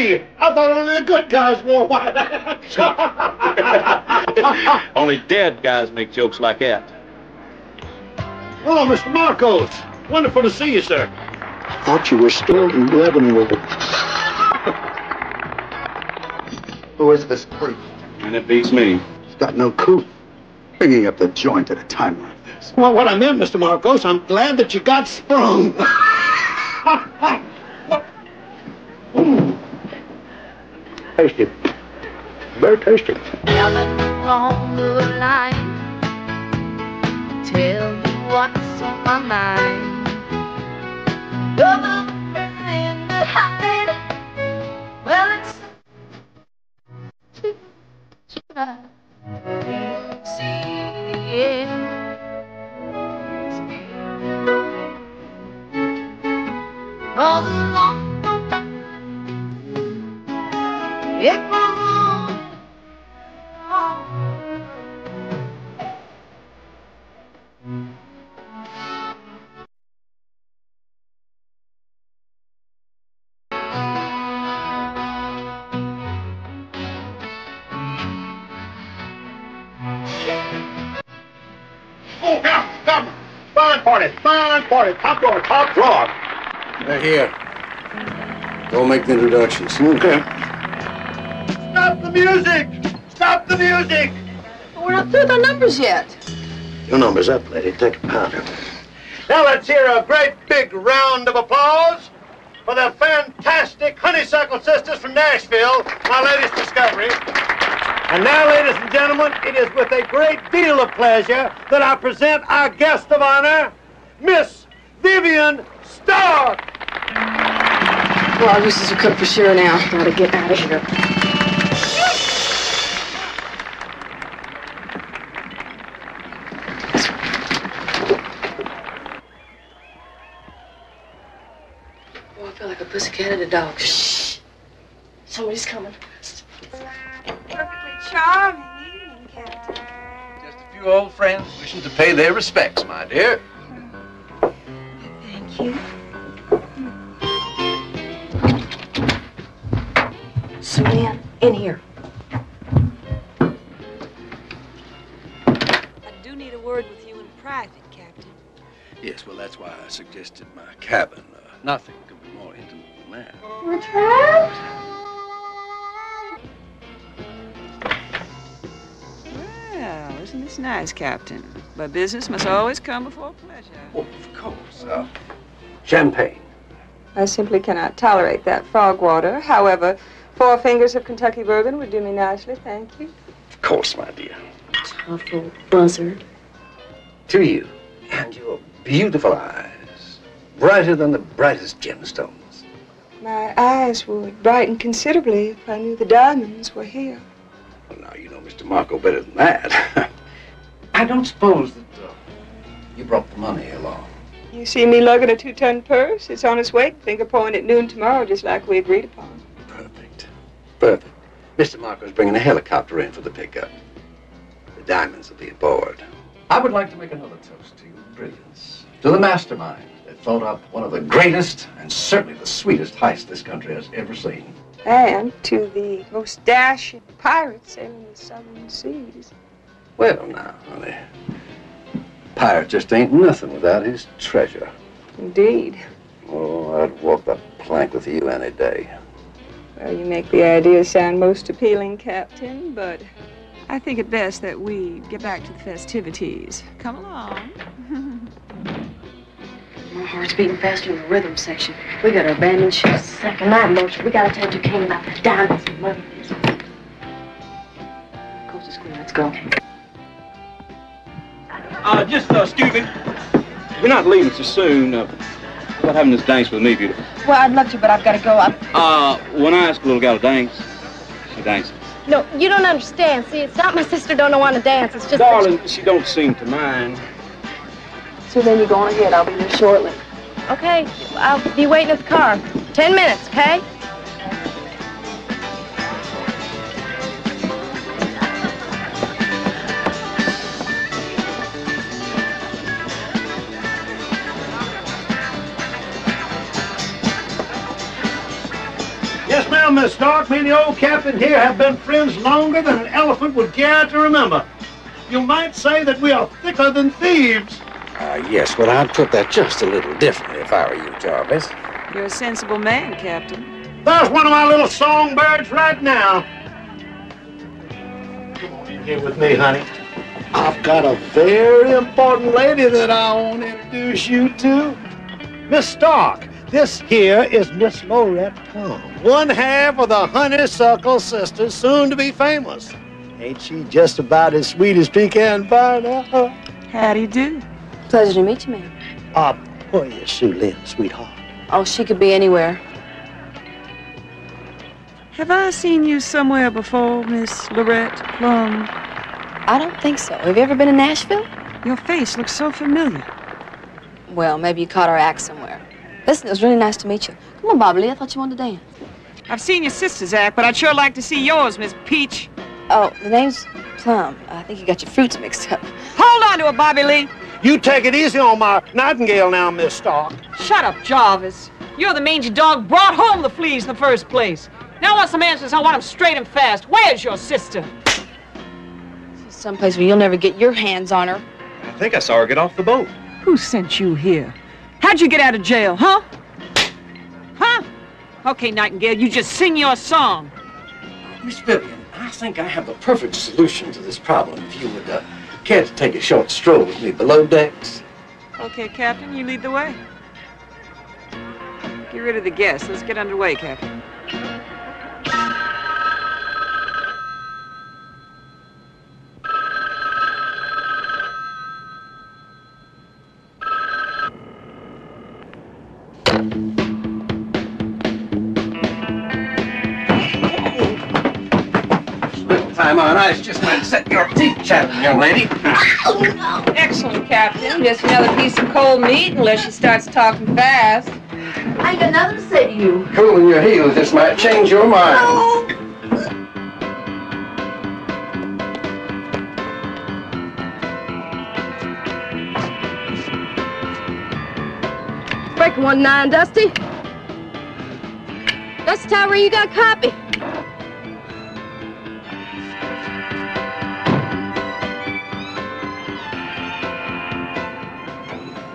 me. I thought only the good guys wore white. Only dead guys make jokes like that. Oh, Mr. Marcos. Wonderful to see you, sir. I thought you were still in Leavenworth. Who is this creep? And it beats me. He's got no coup. Bringing up the joint at a time like this. Well, what I meant, Mr. Marcos, I'm glad that you got sprung. Tasty. Very tasty. Along the line, tell me what's on my mind. Double in the hide. Well, it's all along. It was Oh, come. Fine party. Top floor. Here. Go make the introductions. Okay. Stop the music. We're not through the numbers yet. Your number's up, lady. Take a powder. Now let's hear a great big round of applause for the fantastic Honeysuckle Sisters from Nashville, my latest discovery. And now, ladies and gentlemen, it is with a great deal of pleasure that I present our guest of honor, Miss Vivian Stark. Well, this is a cook for sure now. Gotta get out of here. Oh, I feel like a pussycat and a dog. Shh. Somebody's coming. Perfectly charming evening, Captain. Just a few old friends wishing to pay their respects, my dear. Thank you. Suzanne, in here. I do need a word with you in private, Captain. Yes, well, that's why I suggested my cabin. Nothing could be more intimate than that. We're trapped? Well, isn't this nice, Captain? But business must always come before pleasure. Oh, of course. Champagne. I simply cannot tolerate that frog water. However, 4 fingers of Kentucky bourbon would do me nicely, thank you. Of course, my dear. Tough old buzzard. To you and your beautiful eyes. Brighter than the brightest gemstones. My eyes would brighten considerably if I knew the diamonds were here. Well, now, you know Mr. Marco better than that. I don't suppose that you brought the money along. You see me lugging a 2-ton purse? It's on its way to finger point at noon tomorrow, just like we agreed upon. Perfect. Mr. Marco's bringing a helicopter in for the pickup. The diamonds will be aboard. I would like to make another toast to your brilliance. To the mastermind that thought up one of the greatest and certainly the sweetest heists this country has ever seen. And to the most dashing pirate sailing the southern seas. Well, now, honey. Pirate just ain't nothing without his treasure. Indeed. Oh, I'd walk the plank with you any day. Well, you make the idea sound most appealing, Captain, but I think it best that we get back to the festivities. Come along. My heart's beating faster in the rhythm section. We gotta abandon ship's second night motion. We gotta tell Duquesne about the diamonds and money. Coast is clear. Let's go. Stupid. We're not leaving so soon. How about having this dance with me, beautiful? Well, I'd love to, but I've got to go. When I ask a little gal to dance, she dances. No, you don't understand. See, it's not my sister don't want to dance. It's just... Darling, she don't seem to mind. So then you go on ahead. I'll be there shortly. Okay, I'll be waiting at the car. 10 minutes, okay? Yes, ma'am, Miss Stark, me and the old captain here have been friends longer than an elephant would care to remember. You might say that we are thicker than thieves. Yes, well, I'd put that just a little differently if I were you, Jarvis. You're a sensible man, Captain. There's one of my little songbirds right now. Come on in here with me, honey. I've got a very important lady that I want to introduce you to. Miss Stark, this here is Miss Lorette Plum, one half of the Honeysuckle sisters, soon to be famous. Ain't she just about as sweet as pecan pie now? How do you do? Pleasure to meet you, ma'am. Where is Sue Lynn, sweetheart? Oh, she could be anywhere. Have I seen you somewhere before, Miss Lorette Plum? I don't think so. Have you ever been in Nashville? Your face looks so familiar. Well, maybe you caught our act somewhere. Listen, it was really nice to meet you. Come on, Bobby Lee, I thought you wanted to dance. I've seen your sister's act, but I'd sure like to see yours, Miss Peach. Oh, the name's Plum. I think you got your fruits mixed up. Hold on to it, Bobby Lee. You take it easy on my Nightingale now, Miss Stark. Shut up, Jarvis. You're the mangy dog brought home the fleas in the first place. Now I want some answers. I want them straight and fast. Where's your sister? Someplace where you'll never get your hands on her. I think I saw her get off the boat. Who sent you here? How'd you get out of jail, huh? Huh? Okay, Nightingale, you just sing your song. Miss Vivian, I think I have the perfect solution to this problem. If you would care to take a short stroll with me below decks. Okay, Captain, you lead the way. Get rid of the guests. Let's get underway, Captain. Time on ice just might set your teeth chattering, young lady. Excellent, Captain. Just another piece of cold meat unless she starts talking fast. I ain't got nothing to say to you. Cooling your heels just might change your mind. Breaking 1-9, Dusty. Dusty Tower, you got copy.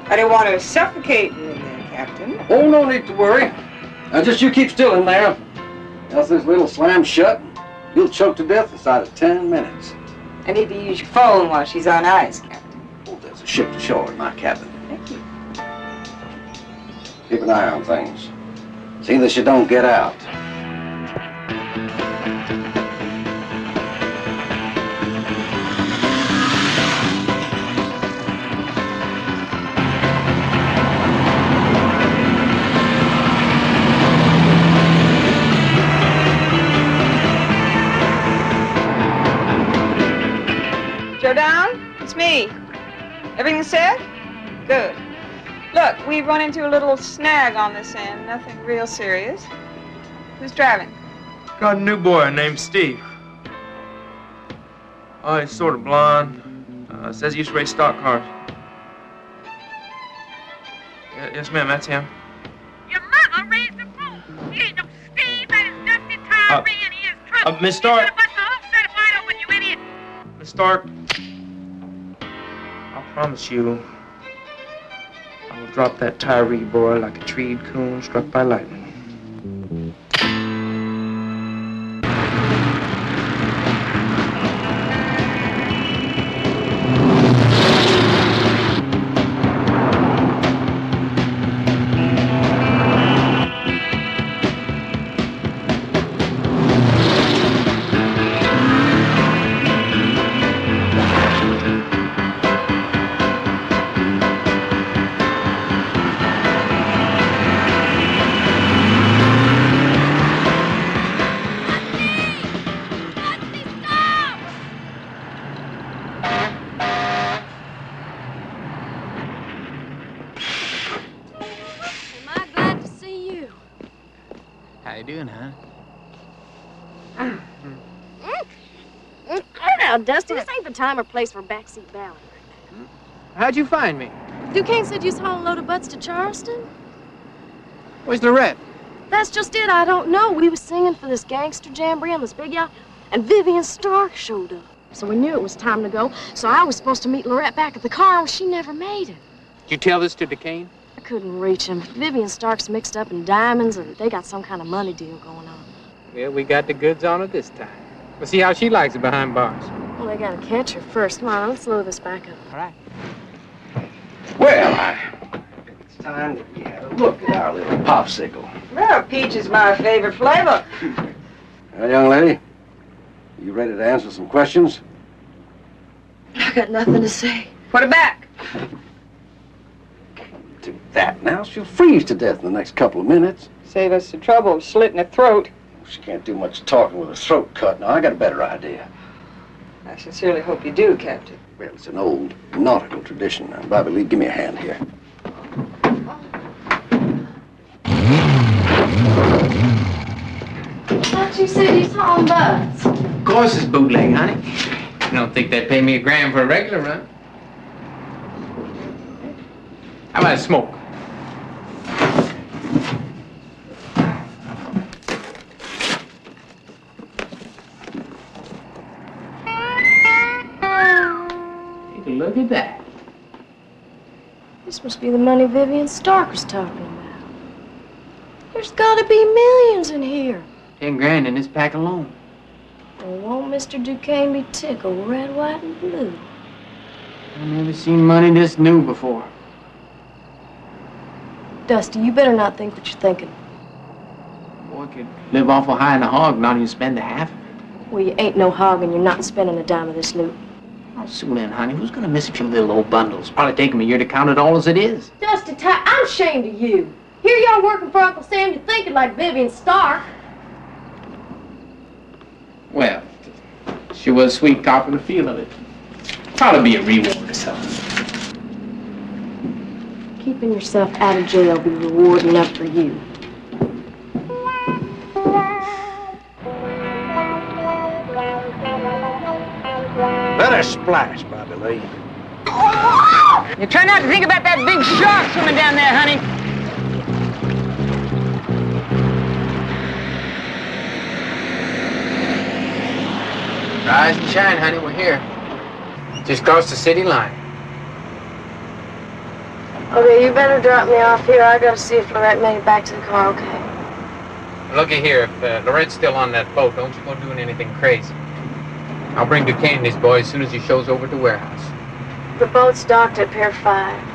I didn't want to suffocate you in there, Captain. Oh, no need to worry. Now, just you keep still in there. Else this little slam shut, you'll choke to death inside of 10 minutes. I need to use your phone while she's on ice, Captain. Oh, there's a ship to shore in my cabin. Thank you. Keep an eye on things. See that you don't get out. Joe Down, it's me. Everything set? Good. Look, we've run into a little snag on this end. Nothing real serious. Who's driving? Got a new boy named Steve. Oh, he's sort of blonde. Says he used to race stock cars. Yes, ma'am, that's him. Your mother raised a fool. He ain't no Steve, that is Dusty Tyree, and he is trouble. Miss Stark. You're gonna bust the whole set wide open, you idiot. Miss Stark, I promise you, I will drop that Tyree boy like a treed coon struck by lightning. How you doing, huh? Now, Dusty, this ain't the time or place for backseat ballad. How'd you find me? Duquesne said you was hauling a load of butts to Charleston? Where's Lorette? That's just it. I don't know. We was singing for this gangster jamboree on this big yacht, and Vivian Stark showed up. So we knew it was time to go. So I was supposed to meet Lorette back at the car, and she never made it. Did you tell this to Duquesne? I couldn't reach him. Vivian Stark's mixed up in diamonds, and they got some kind of money deal going on. Well, we got the goods on her this time. We'll see how she likes it behind bars. Well, they gotta catch her first. Come on, let's load this back up. All right. Well, it's time that we had a look at our little popsicle. Well, peach is my favorite flavor. Well, young lady, you ready to answer some questions? I got nothing to say. Put it back. Do that now. She'll freeze to death in the next couple of minutes. Save us the trouble of slitting her throat. She can't do much talking with her throat cut. Now, I got a better idea. I sincerely hope you do, Captain. Well, it's an old nautical tradition. Now, Bobby Lee, give me a hand here. I thought you said you saw butts. Of course it's bootleg, honey. I don't think they'd pay me a grand for a regular run. How about a smoke? Take a look at that. This must be the money Vivian Stark was talking about. There's gotta be millions in here. 10 grand in this pack alone. Well, won't Mr. Duquesne be tickled, red, white, and blue? I've never seen money this new before. Dusty, you better not think what you're thinking. Boy could live awful high in the hog, not even spend a half of it. Well, you ain't no hog and you're not spending a dime of this loot. Oh, Sue-Lin, honey, who's gonna miss a few little old bundles? Probably take him a year to count it all as it is. Dusty, I'm ashamed of you. Here you are working for Uncle Sam, you're thinking like Vivian Stark. Well, she was sweet copping the feel of it. Probably be a reward or something. Keeping yourself out of jail be reward enough for you. Let her splash, Bobby Lee. You try not to think about that big shark swimming down there, honey. Rise and shine, honey, we're here. Just crossed the city line. Okay, you better drop me off here. I gotta see if Lorette made it back to the car, okay? Looky here, if Lorette's still on that boat, don't you go doing anything crazy. I'll bring Duquesne and his boys as soon as he shows over at the warehouse. The boat's docked at Pier 5.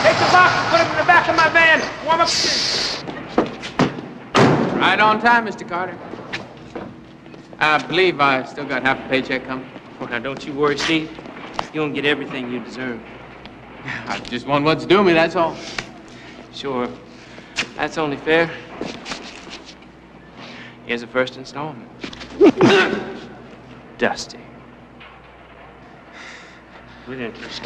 Take the box and put him in the back of my van. Warm up. Right on time, Mr. Carter. I believe I still got half a paycheck coming. Oh, now, don't you worry, Steve. You'll get everything you deserve. I just want what's due me, that's all. Sure. That's only fair. Here's the first installment. Dusty. With interest.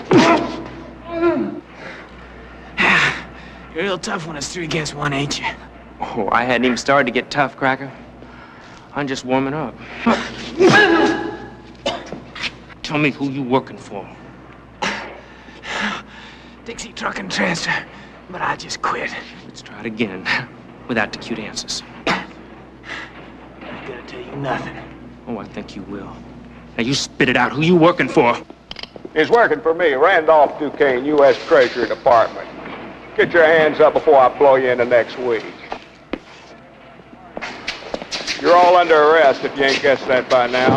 You're real tough when it's 3 against 1, ain't you? Oh, I hadn't even started to get tough, Cracker. I'm just warming up. Tell me who you working for. Dixie Truck and Transfer. but I just quit. Let's try it again, without the cute answers. I ain't gonna tell you nothing. Oh, I think you will. Now you spit it out. Who you working for? He's working for me, Randolph Duquesne, U.S. Treasury Department. Get your hands up before I blow you into next week. You're all under arrest if you ain't guessed that by now.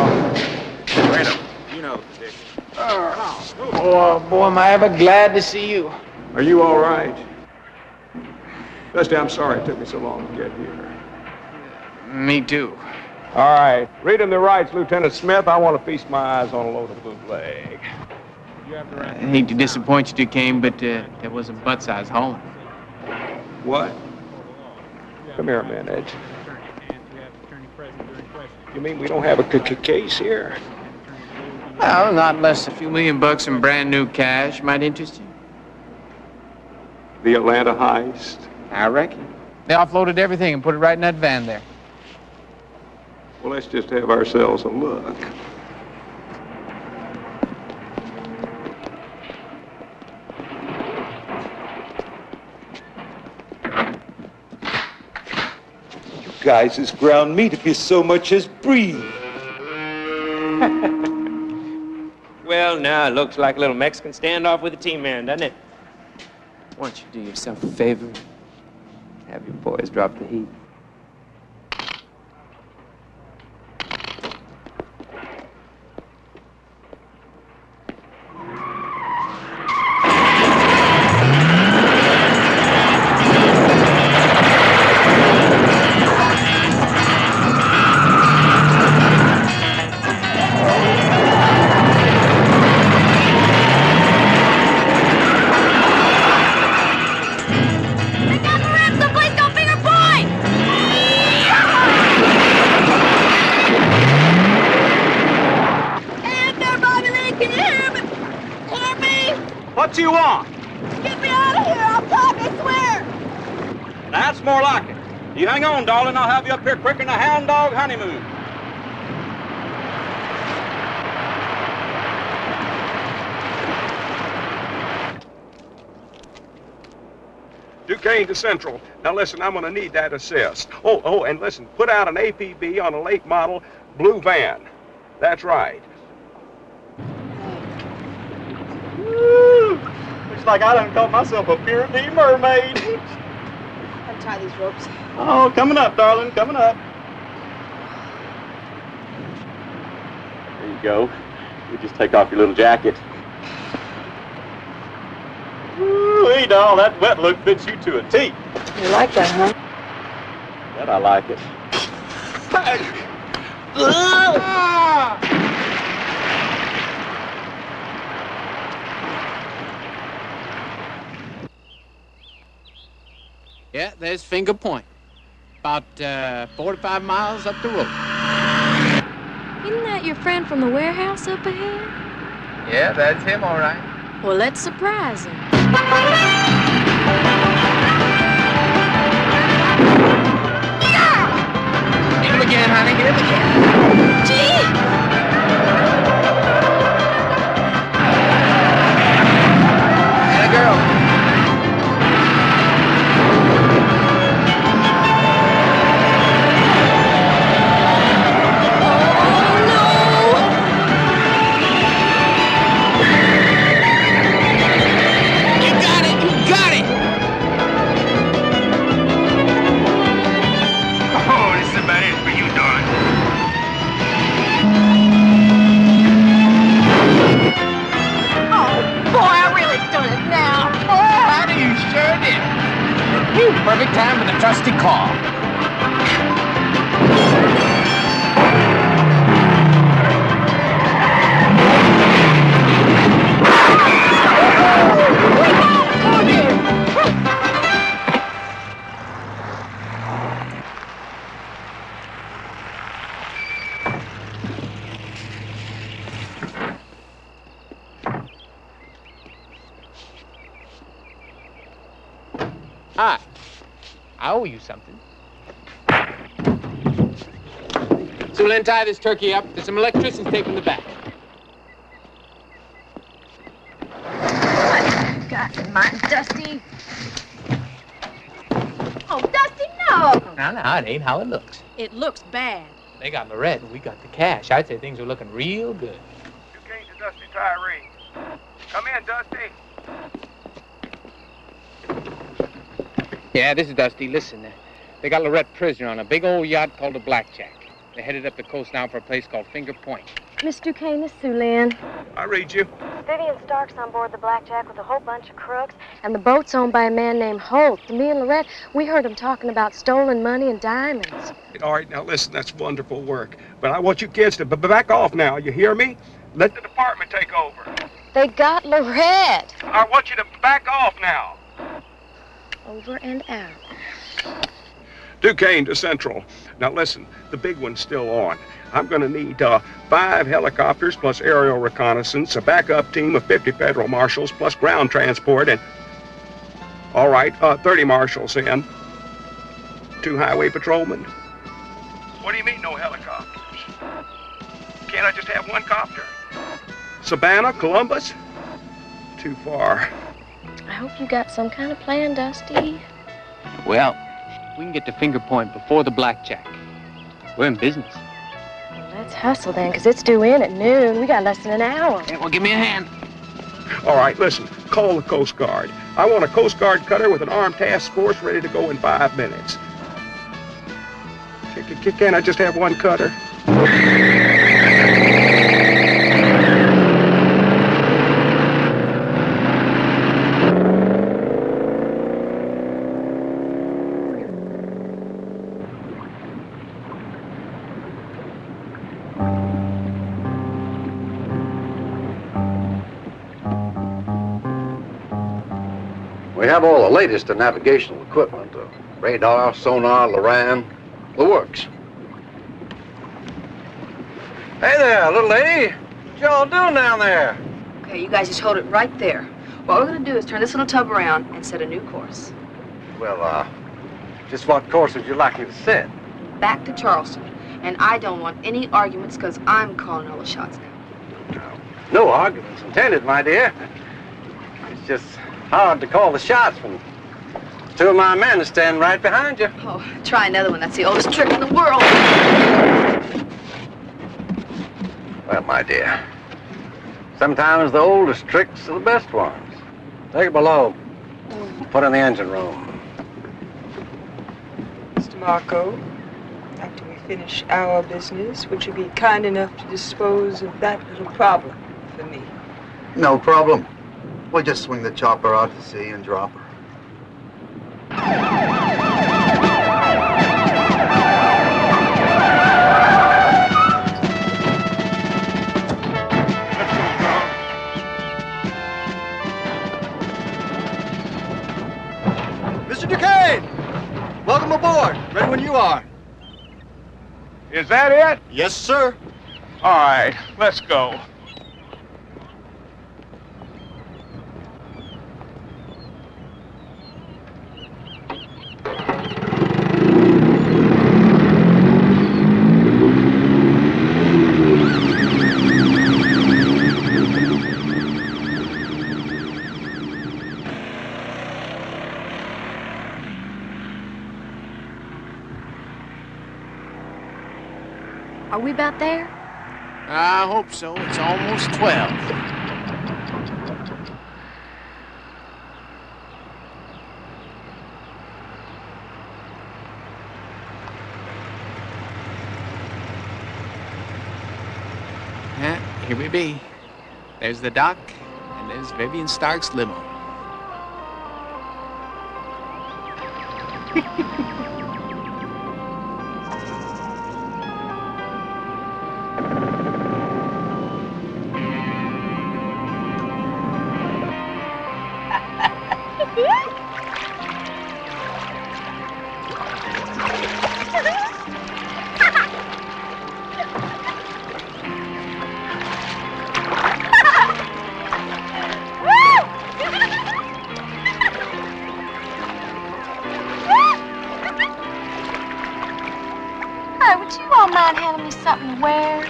Randall, you know the position. Oh, boy, am I ever glad to see you. Are you all right? Dusty, I'm sorry it took me so long to get here. Me too. All right. Read him the rights, Lieutenant Smith. I want to feast my eyes on a load of bootleg. I hate to disappoint you, Duquesne, but there was a butt-sized hauling. What? Come here a minute. You mean we don't have a case here? Well, not unless a few $1,000,000 in brand new cash might interest you. The Atlanta heist? I reckon. They offloaded everything and put it right in that van there. Well, let's just have ourselves a look. You guys is ground meat if you so much as breathe. Well, now it looks like a little Mexican standoff with a team man, doesn't it? Why don't you do yourself a favor? Have your boys drop the heat. What you want? Get me out of here! I'll talk, I swear! That's more like it. You hang on, darling. I'll have you up here quicker than a hound dog honeymoon. Duquesne to Central. Now listen, I'm gonna need that assist. Oh, and listen, put out an APB on a late model blue van. That's right. Woo! Looks like I done caught myself a pure D mermaid. Untie these ropes. Oh, coming up, darling, coming up. There you go. You just take off your little jacket. Ooh, doll, that wet look fits you to a T. You like that, huh? That I like it. Yeah, there's Finger Point. About 45 miles up the road. Isn't that your friend from the warehouse up ahead? Yeah, that's him, all right. Well, let's surprise him. Hit him again, honey, hit him again. Gee! And a girl. Perfect time for the trusty call. Hi. I owe you something. So we'll untie this turkey up. There's some electrician's tape in the back. What you got in mind, Dusty? Oh! Now, it ain't how it looks. It looks bad. They got Lorette and we got the cash. I'd say things are looking real good. You came to Dusty Tyree. Come in, Dusty. Yeah, this is Dusty. Listen, they got Lorette prisoner on a big old yacht called the Blackjack. They're headed up the coast now for a place called Finger Point. Miss Duquesne, this is Sue Lynn. I read you. Vivian Stark's on board the Blackjack with a whole bunch of crooks, and the boat's owned by a man named Holt. Me and Lorette, we heard him talking about stolen money and diamonds. All right, now listen, that's wonderful work. But I want you kids to back off now, you hear me? Let the department take over. They got Lorette. I want you to back off now. Over and out. Duquesne to Central. Now listen, the big one's still on. I'm going to need 5 helicopters plus aerial reconnaissance, a backup team of 50 federal marshals plus ground transport, and... All right, 30 marshals in. 2 highway patrolmen. What do you mean, no helicopters? Can't I just have 1 copter? Savannah, Columbus? Too far. I hope you got some kind of plan, Dusty. Well, we can get to Finger Point before the Blackjack. We're in business. Well, let's hustle then, because it's due in at noon. We got less than an hour. Yeah, well, give me a hand. All right, listen, call the Coast Guard. I want a Coast Guard cutter with an armed task force ready to go in 5 minutes. Can't I just have 1 cutter? We have all the latest in navigational equipment, radar, sonar, Loran, the works. Hey there, little lady. What y'all doing down there? Okay, you guys just hold it right there. What we're gonna do is turn this little tub around and set a new course. Well, just what course would you like me to set? Back to Charleston. And I don't want any arguments, because I'm calling all the shots now. No arguments intended, my dear. It's just hard to call the shots when 2 of my men are standing right behind you. Oh, try another one. That's the oldest trick in the world. Well, my dear, sometimes the oldest tricks are the best ones. Take it below. Put in the engine room. Mr. Marco, after we finish our business, would you be kind enough to dispose of that little problem for me? No problem. We'll just swing the chopper out to sea and drop her. Mr. Duquesne! Welcome aboard. Ready when you are. Is that it? Yes, sir. All right, let's go. Are we about there? I hope so. It's almost 12. Yeah, here we be. There's the dock, and there's Vivian Stark's limo. Hey, would you all mind handing me something to wear?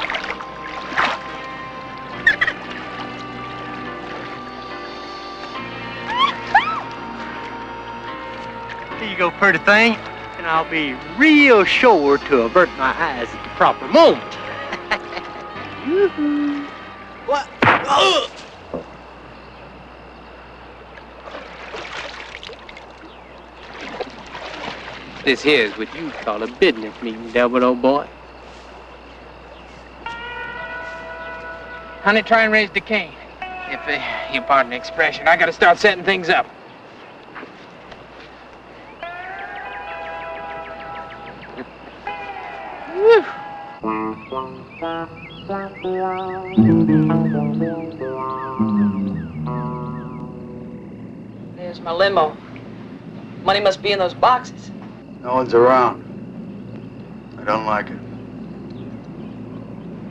Here you go, pretty thing. and I'll be real sure to avert my eyes at the proper moment. What? Ugh! This here's what you call a business meeting, Delbert, old boy. Honey, try and raise the cane. If you pardon the expression, I gotta start setting things up. Whew. There's my limo. Money must be in those boxes. No one's around. I don't like it.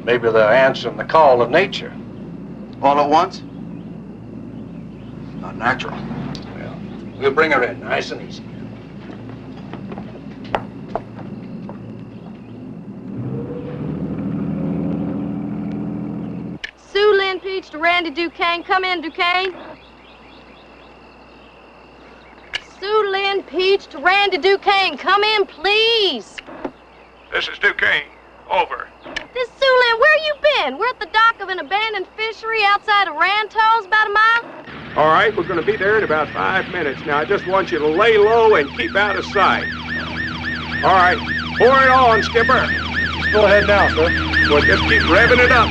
Maybe they're answering the call of nature. All at once? Not natural. Well, we'll bring her in, nice and easy. Sue Lynn Peach to Randy Duquesne. Come in, Duquesne. Sue Lynn Peach to Randy Duquesne. Come in, please. This is Duquesne. Over. This Sue Lynn, where you been? We're at the dock of an abandoned fishery outside of Rantos, about a mile. All right, we're going to be there in about 5 minutes. Now, I just want you to lay low and keep out of sight. All right, pour it on, skipper. Just go ahead now, sir. Well, just keep revving it up.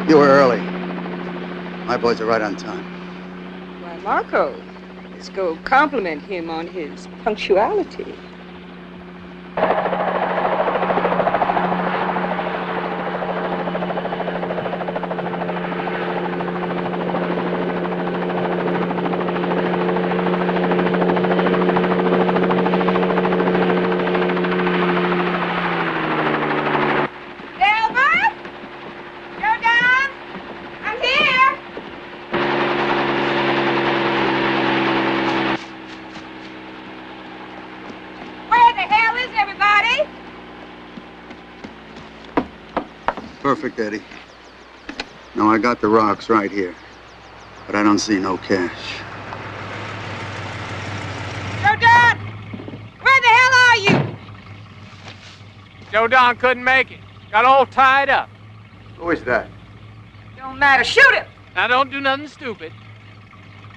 You were early. My boys are right on time. Why, Marco, let's go compliment him on his punctuality. Perfect, Eddie. Now, I got the rocks right here, but I don't see no cash. Joe Don! Where the hell are you? Joe Don couldn't make it. Got all tied up. Who is that? Don't matter. Shoot him! Now, don't do nothing stupid.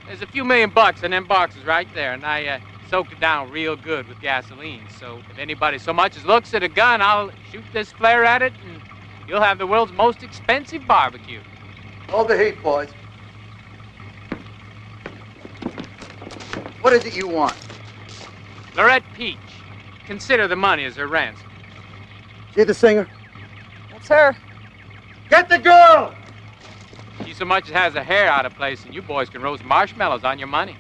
There's a few $1,000,000 in them boxes right there, and I soaked it down real good with gasoline. So if anybody so much as looks at a gun, I'll shoot this flare at it, and you'll have the world's most expensive barbecue. Hold the heat, boys. What is it you want? Lorette Peach. Consider the money as her ransom. See the singer? That's her. Get the girl! She so much as has her hair out of place, and you boys can roast marshmallows on your money.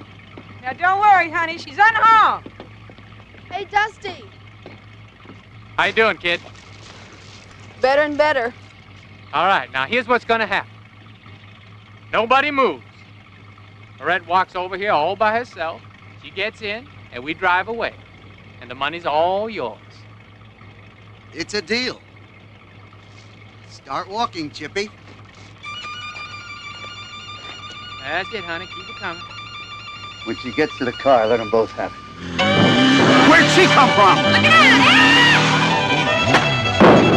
Now, don't worry, honey. She's unharmed. Hey, Dusty. How you doing, kid? Better and better. All right, now here's what's gonna happen. Nobody moves. Lorette walks over here all by herself. She gets in, and we drive away. And the money's all yours. It's a deal. Start walking, Chippy. That's it, honey. Keep it coming. When she gets to the car, let them both have it. Where'd she come from? Look out!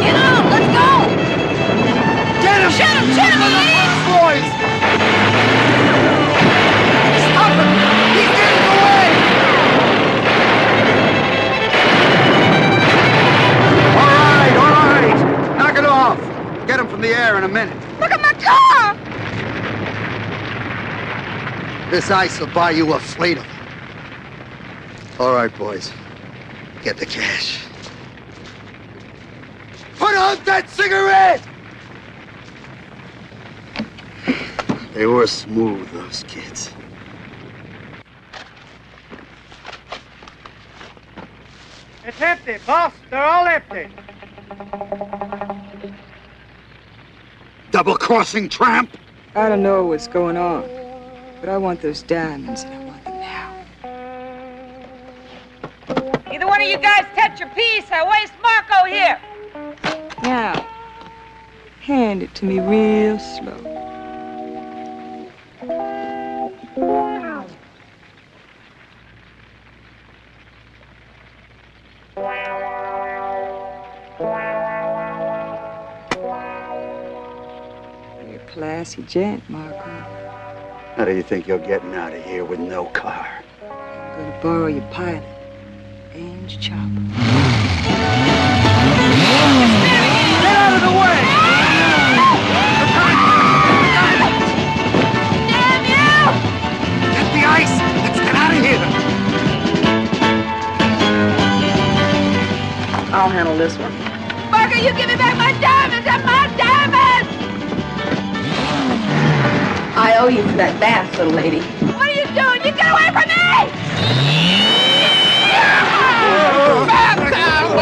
Get on! Let's go! Get him! Shoot him! Shoot him! Boys! Stop him! He's getting away! All right! Knock it off. Get him from the air in a minute. Look at my car! This ice will buy you a fleet of them. All right, boys. Get the cash. Put out that cigarette! They were smooth, those kids. It's empty, boss. They're all empty. Double-crossing tramp! I don't know what's going on. But I want those diamonds, and I want them now. Either one of you guys catch your piece. I waste Marco here. Now, hand it to me real slow. You're a classy gent, Marco. How do you think you're getting out of here with no car? I'm gonna borrow your pilot and your chopper. Get out of the way! Damn you! Get the ice! Let's get out of here! I'll handle this one. Marco, you give me back my diamonds! They're my diamonds! I owe you for that bath, little lady. What are you doing? You get away from me! Bath time,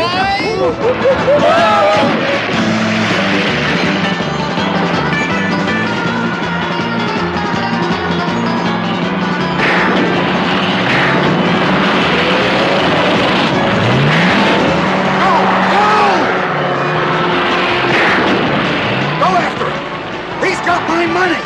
Go after him! He's got my money!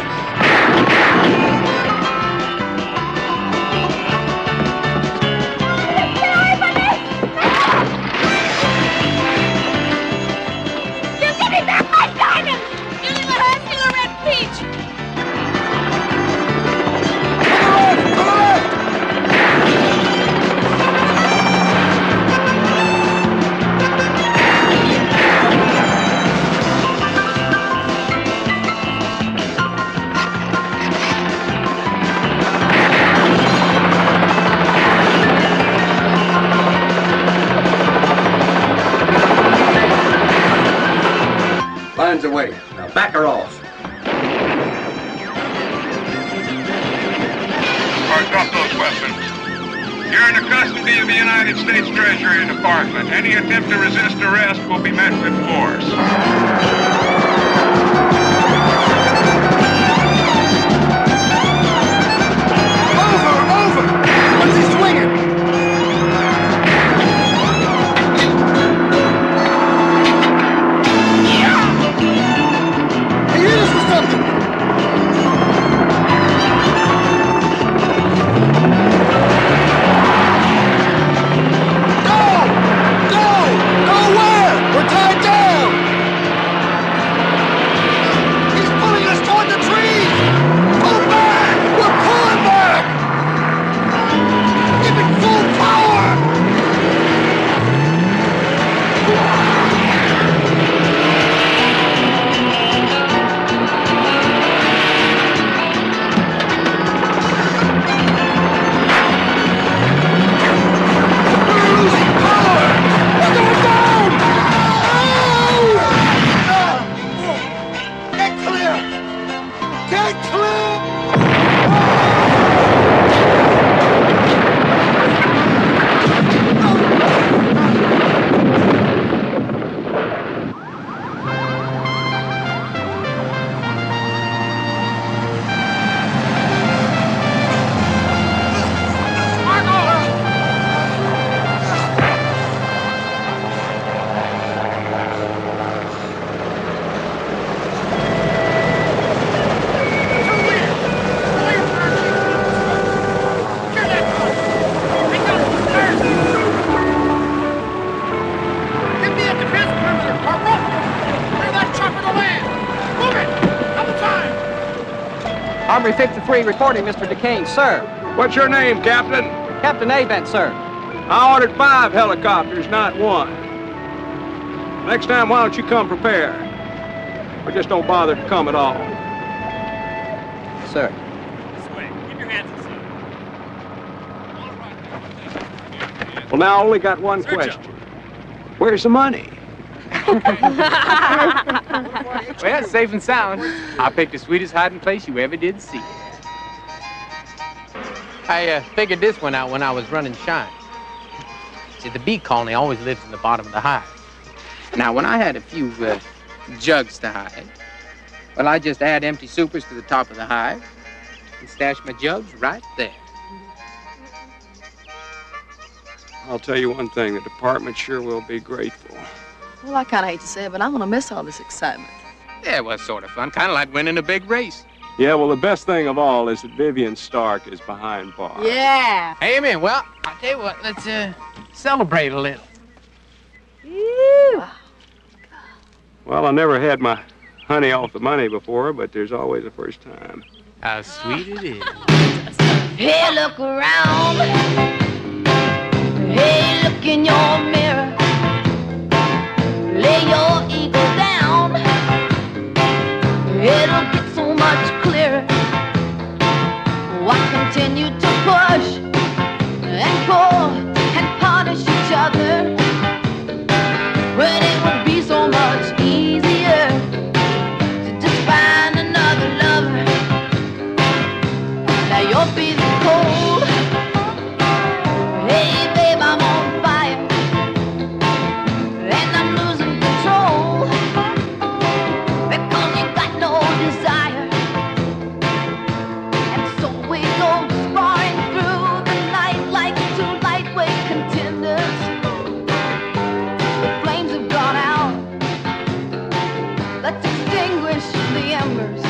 Lines away. Now back her off. Drop those weapons. You're in the custody of the United States Treasury Department. Any attempt to resist arrest will be met with force. Over! What's he swinging? He hit us with something! Go where? We're tied down! He's pulling us toward the trees! Pull back! We're pulling back! Give it full power! We're losing power! We're going down! Get clear! Get clear! Give me a defense perimeter, Corporal! Bring that chopper to land! Move it! Double time! Armory 53 reporting, Mr. DeCane, sir. What's your name, Captain? Captain Avent, sir. I ordered 5 helicopters, not 1. Next time, why don't you come prepared? Or just don't bother to come at all. Sir. This way. Keep your hands inside. Well, now I only got one question. Where's the money? Well, safe and sound. I picked the sweetest hiding place you ever did see. I figured this one out when I was running shine. See, the bee colony always lives in the bottom of the hive. Now, when I had a few jugs to hide, well, I just add empty supers to the top of the hive, can stash my jugs right there. I'll tell you one thing, the department sure will be grateful. Well, I kind of hate to say it, but I'm going to miss all this excitement. Yeah, it was sort of fun, kind of like winning a big race. Yeah, well, the best thing of all is that Vivian Stark is behind bars. Yeah. Amen. Well, I'll tell you what, let's celebrate a little. Ew. Well, I never had my honey off the money before, but there's always a first time. How sweet it is. Hey, look around. Hey, look in your mirror. Lay your ego down. It'll get so much clearer. Why continue to push and pull and punish each other when it would be so much easier to just find another lover? Now your feet are cold. Hey babe, I'm on fire and I'm losing control because you got no desire. And so we go sparring through the night like two lightweight contenders. The flames have gone out. Let's extinguish the embers.